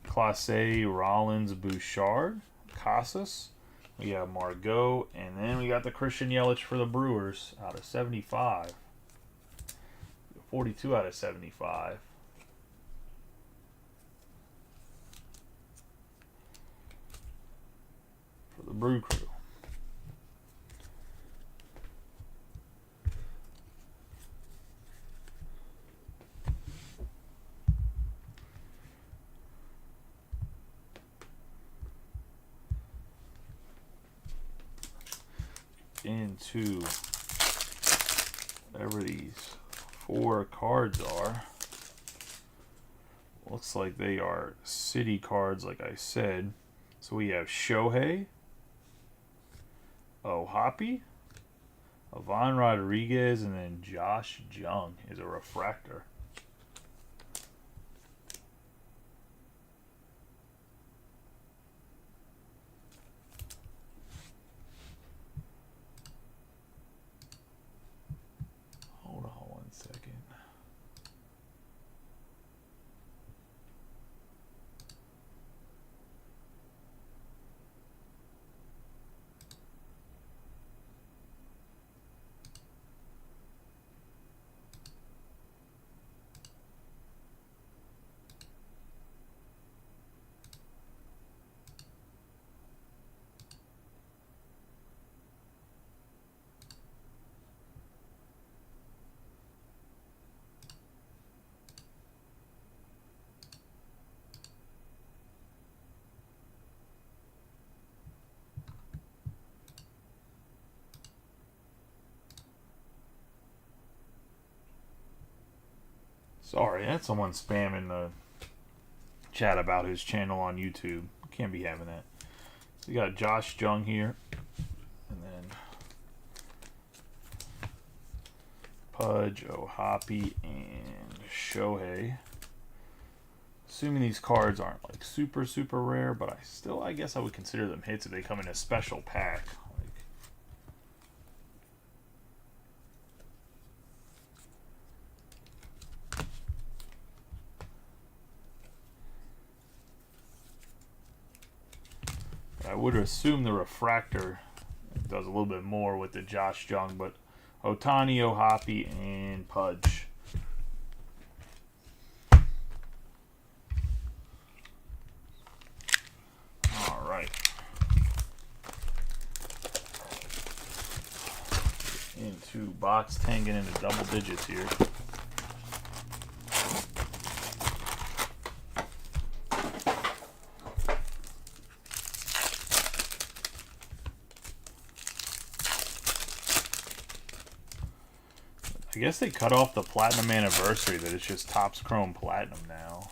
Clase, Rollins, Bouchard, Casas. We have Margot, and then we got the Christian Yelich for the Brewers out of 75. 42 out of 75. The Brew Crew. Into whatever these 4 cards are. Looks like they are city cards, like I said. So we have Shohei, Hoppy, Ivan Rodriguez, and then Josh Jung is a refractor. Hold on 1 second. Sorry, that's someone spamming the chat about his channel on YouTube. Can't be having that. So we got Josh Jung here. And then Pudge, Hoppy, and Shohei. Assuming these cards aren't like super, super rare, but I guess I would consider them hits if they come in a special pack. I I would assume the refractor does a little bit more with the Josh Jung, but Otani, O'Hoppe, and Pudge. All right. Into box 10, getting into double digits here. I guess they cut off the Platinum Anniversary, that it's just Topps Chrome Platinum now.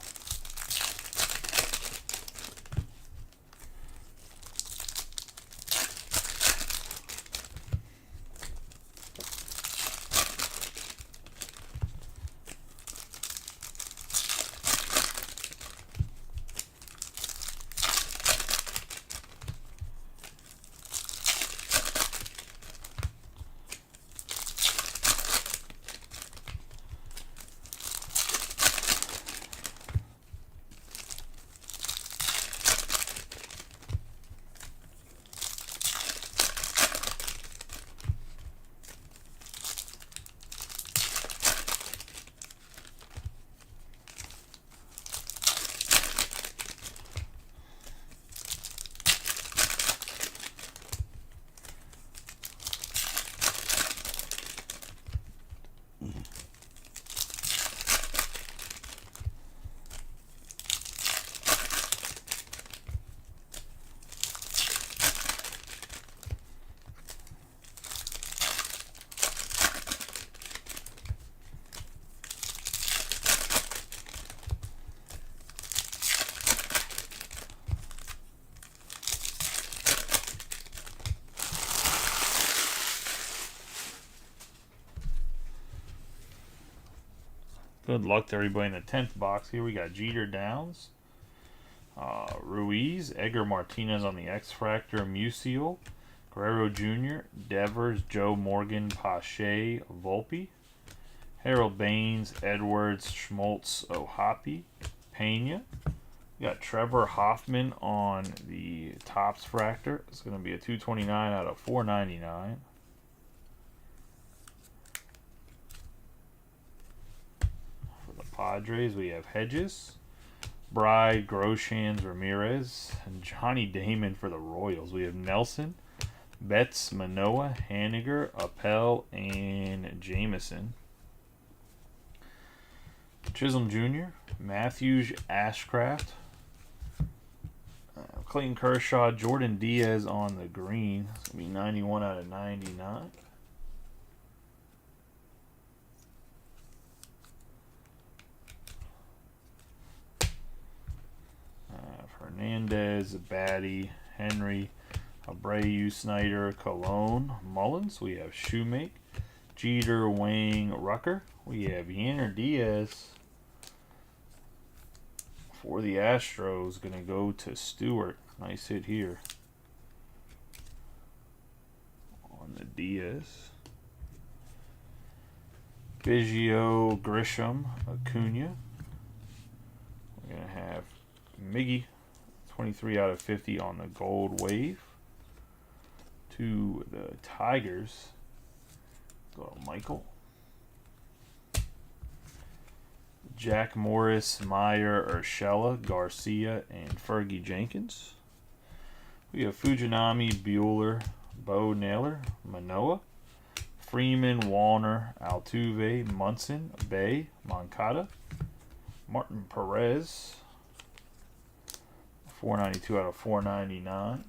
Good luck to everybody in the 10th box here. We got Jeter Downs, Ruiz, Edgar Martinez on the X-Fractor, Musial, Guerrero Jr., Devers, Joe Morgan, Pache, Volpe, Harold Baines, Edwards, Schmaltz, O'Hoppe, Pena. We got Trevor Hoffman on the Topps Fractor. It's going to be a 229 out of 499. Padres, we have Hedges, Bride, Groshans, Ramirez, and Johnny Damon for the Royals. We have Nelson, Betts, Manoah, Haniger, Appel, and Jameson. Chisholm Jr., Matthews, Ashcraft, Clayton Kershaw, Jordan Diaz on the green. It's going to be 91 out of 99. Hernandez, Batty, Henry, Abreu, Snyder, Cologne, Mullins. We have Shoemake, Jeter, Wang, Rucker. We have Yanner Diaz for the Astros. Going to go to Stewart. Nice hit here on the Diaz. Biggio, Grisham, Acuna. We're going to have Miggy, 23 out of 50 on the Gold Wave. To the Tigers, go to Michael. Jack Morris, Meyer, Urshela, Garcia, and Fergie Jenkins. We have Fujinami, Bueller, Bo Naylor, Manoah, Freeman, Wallner, Altuve, Munson, Bay, Moncada, Martin Perez, 492 out of 499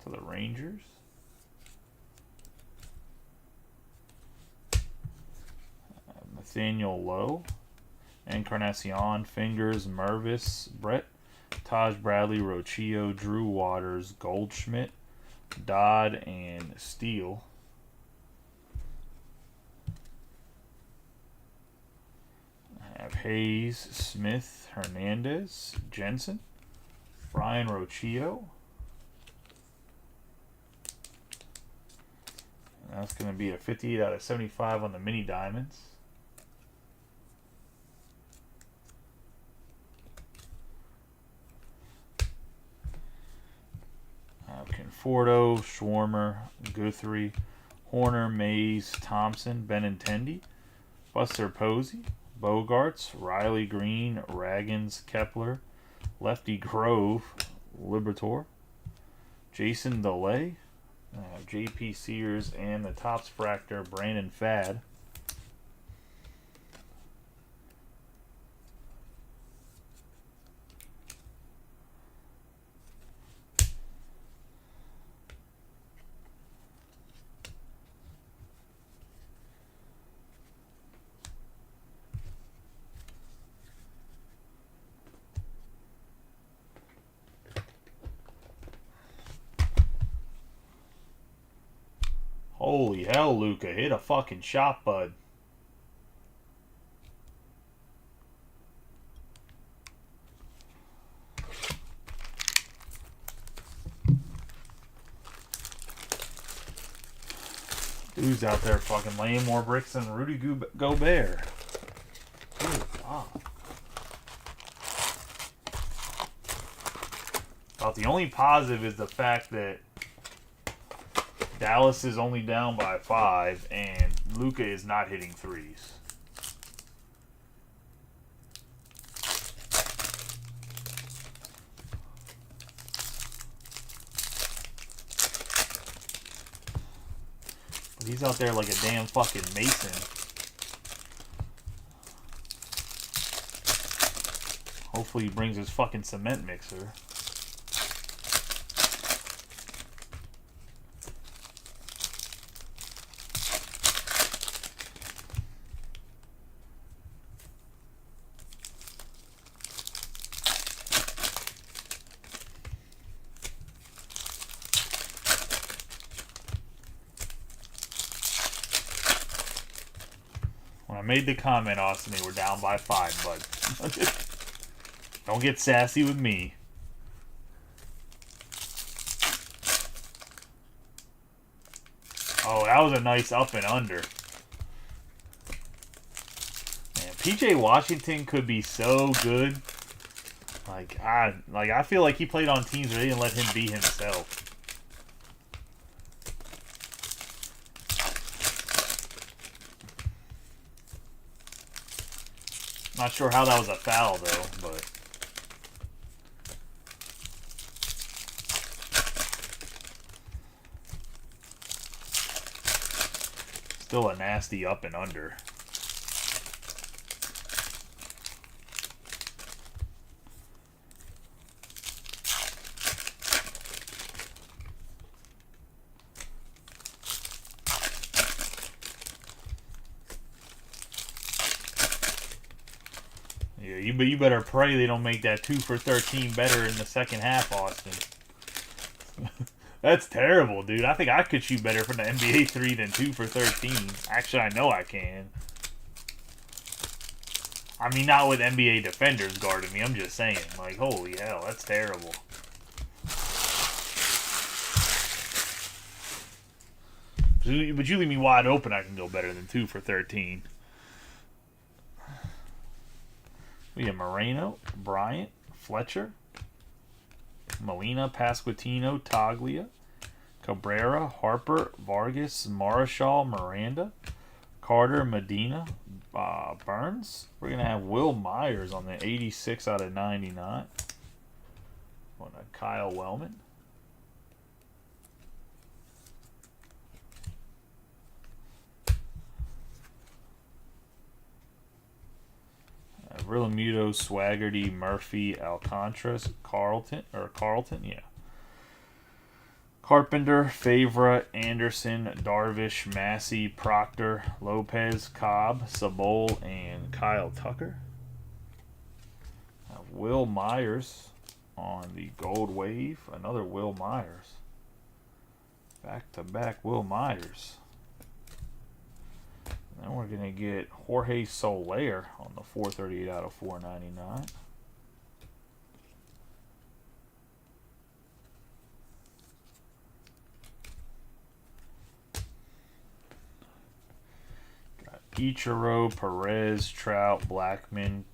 to the Rangers. Nathaniel Lowe, Encarnacion, Fingers, Mervis, Brett, Taj Bradley, Rochio, Drew Waters, Goldschmidt, Dodd, and Steele. I have Hayes, Smith, Hernandez, Jensen, Brian Rochio. And that's going to be a 58 out of 75 on the mini diamonds. Conforto, Schwarmer, Guthrie, Horner, Mays, Thompson, Benintendi, Buster Posey, Bogarts, Riley Green, Raggins, Kepler, Lefty Grove, Libertor, Jason DeLay, J.P. Sears, and the Topps Fractor, Brandon Fad. Holy hell, Luca. Hit a fucking shot, bud. Dude's out there fucking laying more bricks than Rudy Gobert. Good God. About the only positive is the fact that Dallas is only down by 5, and Luka is not hitting threes. But he's out there like a damn fucking Mason. Hopefully he brings his fucking cement mixer. When I made the comment, Austin, they were down by 5, bud. Don't get sassy with me. Oh, that was a nice up and under. Man, PJ Washington could be so good. I feel like he played on teams where they didn't let him be himself. Not sure how that was a foul though, but still a nasty up and under. Yeah, you better pray they don't make that 2 for 13 better in the second half, Austin. That's terrible, dude. I think I could shoot better from the NBA 3 than 2 for 13. Actually, I know I can. I mean, not with NBA defenders guarding me. I'm just saying. Like, holy hell, that's terrible. But you leave me wide open, I can go better than 2 for 13. We have Moreno, Bryant, Fletcher, Molina, Pasquantino, Taglia, Cabrera, Harper, Vargas, Marshall, Miranda, Carter, Medina, Burns. We're going to have Will Myers on the 86 out of 99. On a Kyle Wellman. Rillamuto, Swaggerty, Murphy, Alcantara, Carlton, yeah. Carpenter, Favre, Anderson, Darvish, Massey, Proctor, Lopez, Cobb, Sabol, and Kyle Tucker. Will Myers on the Gold Wave. Another Will Myers. Back-to-back Will Myers. Then we're going to get Jorge Soler on the 438 out of 499. Got Ichiro, Perez, Trout, Blackman,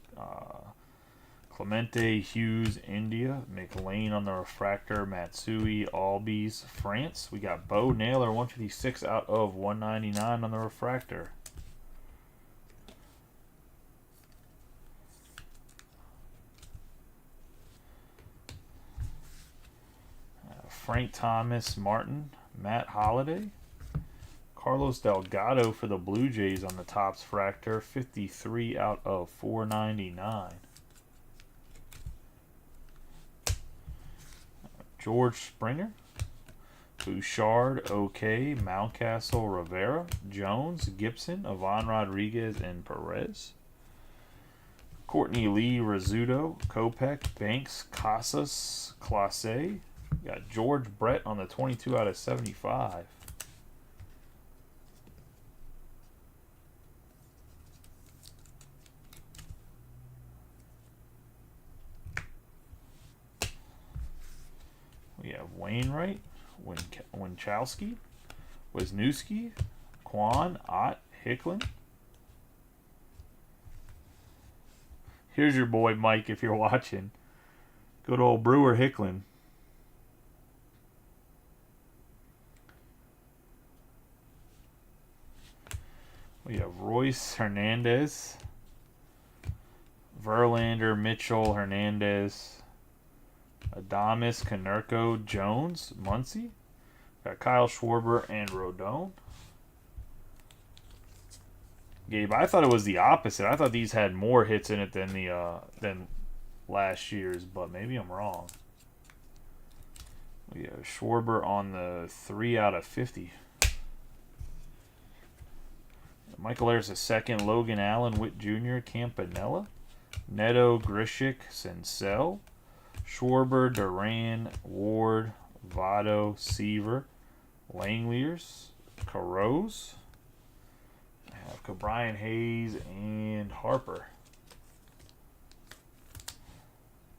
Clemente, Hughes, India. McLean on the refractor. Matsui, Albies, France. We got Bo Naylor, 156 out of 199 on the refractor. Frank Thomas, Martin, Matt Holliday. Carlos Delgado for the Blue Jays on the Topps Fractor, 53 out of 499. George Springer, Bouchard, OK, Mountcastle, Rivera, Jones, Gibson, Ivan Rodriguez, and Perez. Courtney Lee, Rizzuto, Kopech, Banks, Casas, Clase. Got George Brett on the 22 out of 75. We have Wainwright, Winchowski, Wisniewski, Quan, Ott, Hicklin. Here's your boy Mike if you're watching. Good old Brewer Hicklin. We have Royce, Hernandez, Verlander, Mitchell, Hernandez, Adames, Konerko, Jones, Muncy. Got Kyle Schwarber and Rodon. Gabe, I thought it was the opposite. I thought these had more hits in it than last year's, but maybe I'm wrong. We have Schwarber on the 3 out of 50. Michael Ayers II, Logan Allen, Witt Jr., Campanella, Neto, Grishik, Senzel, Schwarber, Duran, Ward, Votto, Seaver, Langeliers, Caroz. I have Brian Hayes and Harper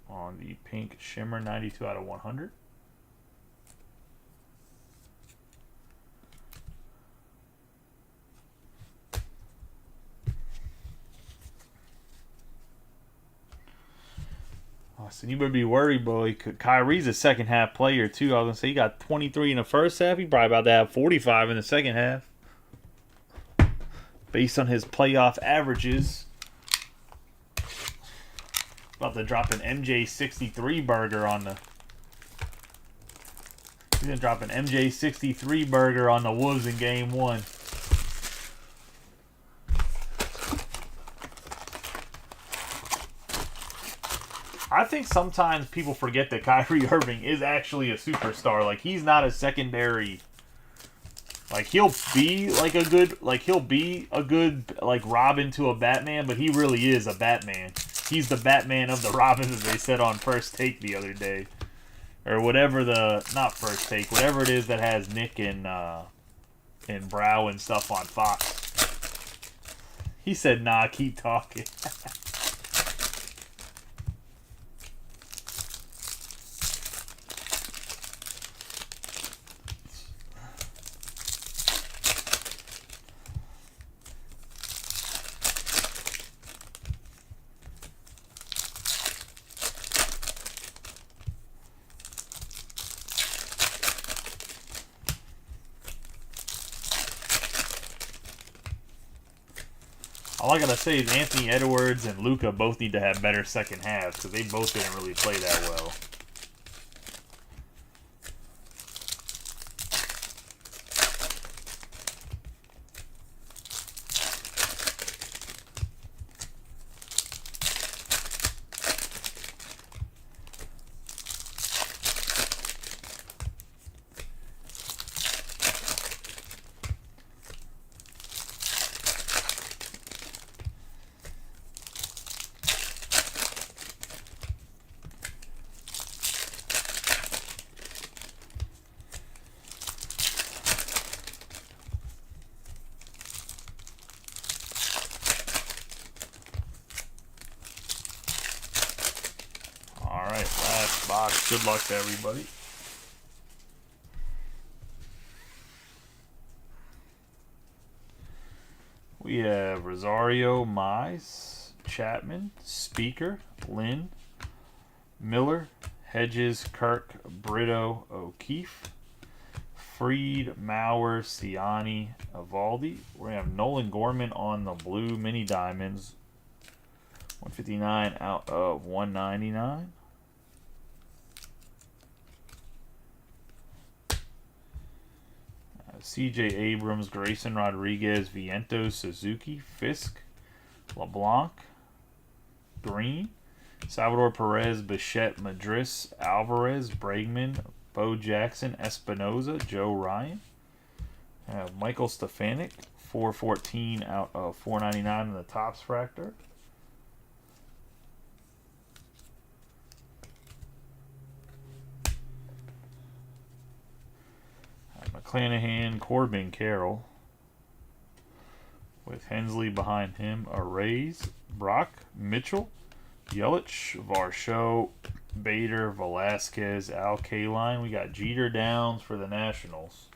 on the pink shimmer, 92 out of 100. So you better be worried, boy. Kyrie's a second half player too. I was gonna say he got 23 in the first half. He probably about to have 45 in the second half, based on his playoff averages. About to drop an MJ63 burger on the. He's gonna drop an MJ63 burger on the Wolves in Game 1. I think sometimes people forget that Kyrie Irving is actually a superstar. Like, he's not a secondary. Like, he'll be like a good, like Robin to a Batman, but he really is a Batman. He's the Batman of the Robins, as they said on First Take the other day, or whatever not First Take, whatever it is that has Nick and Brow and stuff on Fox. He said, "Nah, keep talking." All I gotta say is Anthony Edwards and Luka both need to have better second halves because they both didn't really play that well. Last box. Good luck to everybody. We have Rosario, Mize, Chapman, Speaker, Lynn, Miller, Hedges, Kirk, Brito, O'Keefe, Freed, Mauer, Ciani, Evaldi. We're going to have Nolan Gorman on the blue mini diamonds. 159 out of 199. C.J. Abrams, Grayson Rodriguez, Vientos, Suzuki, Fisk, LeBlanc, Green, Salvador Perez, Bichette, Madris, Alvarez, Bregman, Bo Jackson, Espinoza, Joe Ryan. Michael Stefanik, 414 out of 499 in the Topps Fractor. McClanahan, Corbin Carroll, with Hensley behind him. Arrays, Brock, Mitchell, Yelich, Varsho, Bader, Velasquez, Al Kaline. We got Jeter Downs for the Nationals.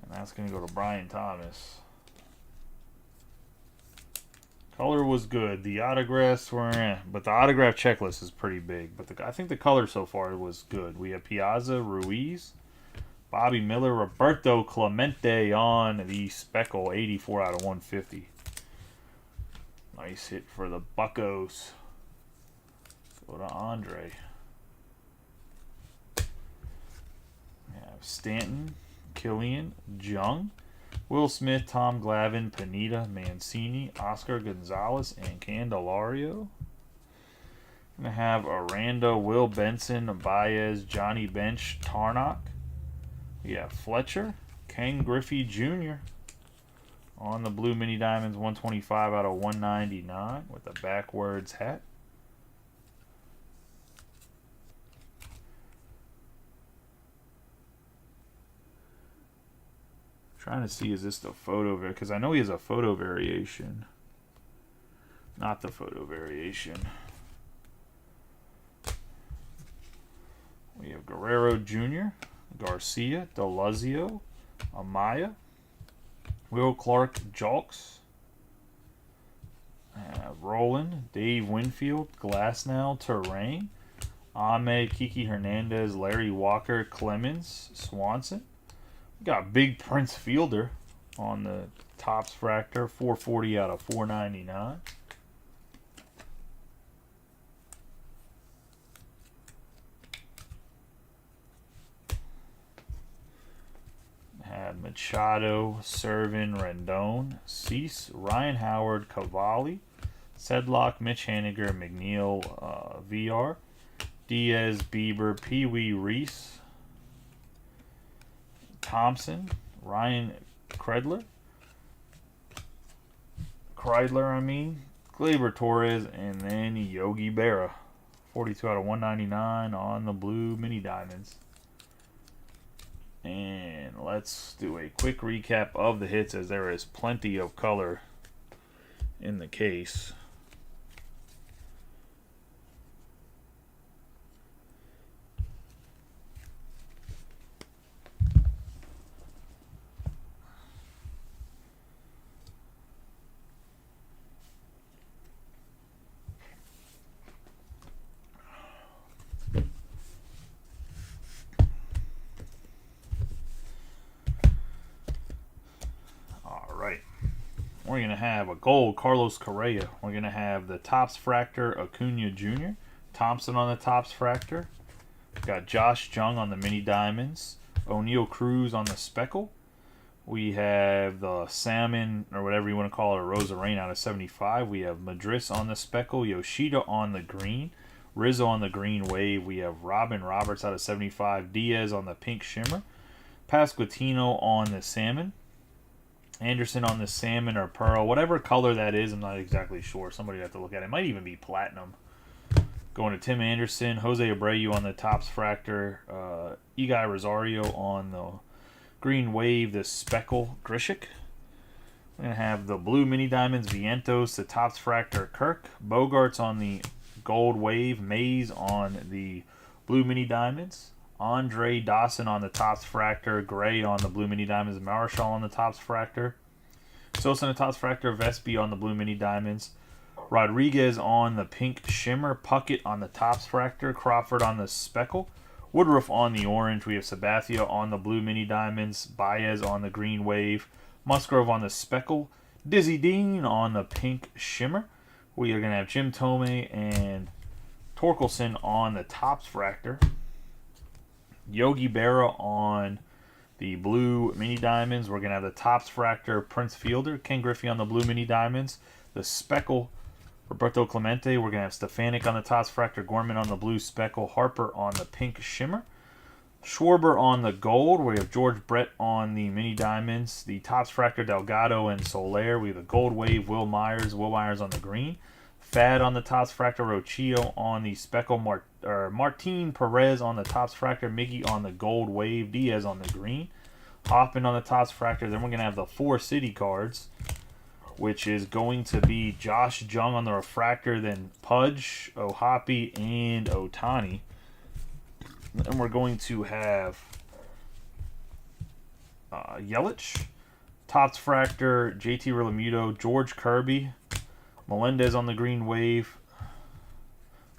And that's going to go to Brian Thomas. Color was good. The autographs were but the autograph checklist is pretty big. But I think the color so far was good. We have Piazza, Ruiz, Bobby Miller, Roberto Clemente on the Speckle, 84 out of 150. Nice hit for the Buccos. Go to Andre. We have Stanton, Killian, Jung, Will Smith, Tom Glavine, Pineda, Mancini, Oscar Gonzalez, and Candelario. We're going to have Aranda, Will Benson, Baez, Johnny Bench, Tarnock. We have Fletcher, Ken Griffey Jr. on the blue mini diamonds, 125 out of 199 with a backwards hat. Trying to see, is this the photo? Because I know he has a photo variation. Not the photo variation. We have Guerrero Jr., Garcia, Delazio, Amaya, Will Clark, Julks, Roland, Dave Winfield, Glasnow, Terrain, Ahmed, Kiki Hernandez, Larry Walker, Clemens, Swanson. We got Big Prince Fielder on the Topps Fractor, 440 out of 499. Had Machado, Servin, Rendon, Cease, Ryan Howard, Cavalli, Sedlock, Mitch Haniger, McNeil, VR, Diaz, Bieber, Pee Wee Reese, Thompson, Ryan Kreidler, Gleyber Torres, and then Yogi Berra. 42 out of 199 on the blue mini diamonds. And let's do a quick recap of the hits, as there is plenty of color in the case. We're going to have a gold Carlos Correa. We're going to have the Topps Fractor Acuna Jr. Thompson on the Topps Fractor. We've got Josh Jung on the Mini Diamonds. O'Neal Cruz on the Speckle. We have the Salmon, or whatever you want to call it, a Rosa Rain out of 75. We have Madris on the Speckle. Yoshida on the green. Rizzo on the green wave. We have Robin Roberts out of 75. Diaz on the pink shimmer. Pasquantino on the Salmon. Anderson on the Salmon or Pearl, whatever color that is, I'm not exactly sure. Somebody have to look at it. It might even be platinum. Going to Tim Anderson, Jose Abreu on the Topps Fractor, Eguy Rosario on the green wave, the Speckle Grishik. We're going to have the blue mini diamonds, Vientos, the Topps Fractor Kirk, Bogarts on the gold wave, Mays on the blue mini diamonds, Andre Dawson on the Topps Fractor, Gray on the blue mini diamonds, Marichal on the Topps Fractor, Sosa on the Topps Fractor, Vespi on the blue mini diamonds, Rodriguez on the pink shimmer. Puckett on the Topps Fractor. Crawford on the speckle. Woodruff on the orange. We have Sabathia on the blue mini diamonds. Baez on the green wave. Musgrove on the speckle. Dizzy Dean on the pink shimmer. We are going to have Jim Thome and Torkelson on the Topps Fractor. Yogi Berra on the blue mini diamonds. We're going to have the Topps Fractor Prince Fielder. Ken Griffey on the blue mini diamonds. The speckle Roberto Clemente. We're going to have Stefanik on the Topps Fractor. Gorman on the blue speckle. Harper on the pink shimmer. Schwarber on the gold. We have George Brett on the mini diamonds. The Topps Fractor Delgado and Soler. We have the gold wave Will Myers. Will Myers on the green. Fad on the Topps Fractor. Rochio on the speckle. Martin Perez on the Topps Fractor. Miggy on the gold wave. Diaz on the green. Hoffman on the Topps Fractor. Then we're going to have the 4 city cards, which is going to be Josh Jung on the refractor, then Pudge, Ohapi, and Otani. Then we're going to have Yelich, Topps Fractor, JT Realmuto, George Kirby, Melendez on the green wave.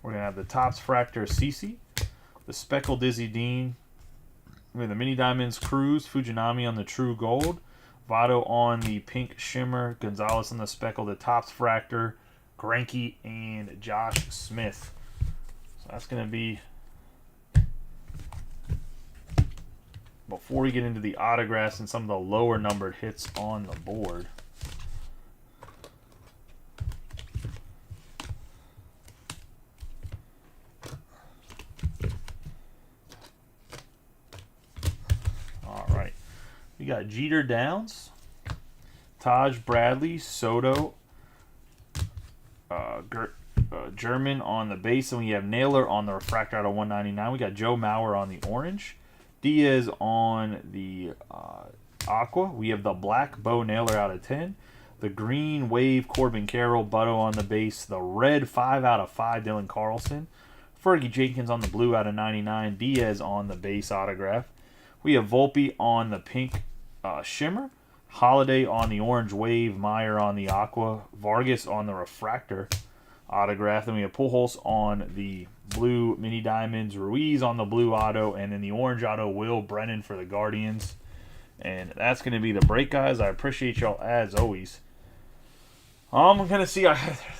We're going to have the Topps Fractor CC, the Speckle Dizzy Dean. We have the Mini Diamonds Cruz, Fujinami on the True Gold, Votto on the pink shimmer, Gonzalez on the speckle, the Topps Fractor, Greinke, and Josh Smith. So that's going to be, before we get into the autographs and some of the lower numbered hits on the board. All right. We got Jeter Downs, Taj Bradley, Soto, German on the base, and we have Naylor on the refractor out of 199. We got Joe Mauer on the orange, Diaz on the aqua. We have the black Bo Naylor out of 10, the green wave Corbin Carroll, Butto on the base, the red 5 out of 5 Dylan Carlson, Fergie Jenkins on the blue out of 99, Diaz on the base autograph. We have Volpe on the pink shimmer, Holiday on the orange wave, Meyer on the aqua, Vargas on the refractor autograph. Then we have Pujols on the blue mini diamonds, Ruiz on the blue auto, and then the orange auto, Will Brennan for the Guardians. And that's going to be the break, guys. I appreciate y'all as always. I'm going to see,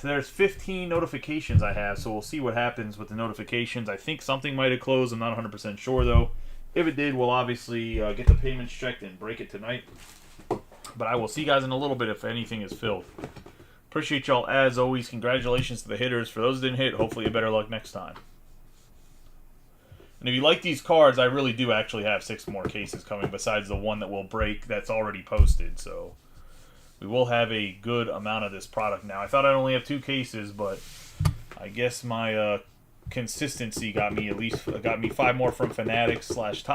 there's 15 notifications I have, so we'll see what happens with the notifications. I think something might have closed. I'm not 100% sure, though. If it did, we'll obviously get the payments checked and break it tonight. But I will see you guys in a little bit if anything is filled. Appreciate y'all as always. Congratulations to the hitters. For those that didn't hit, hopefully you better luck next time. And if you like these cards, I really do actually have 6 more cases coming besides the one that will break that's already posted. So we will have a good amount of this product now. I thought I'd only have 2 cases, but I guess my consistency got me 5 more from Fanatics / Top.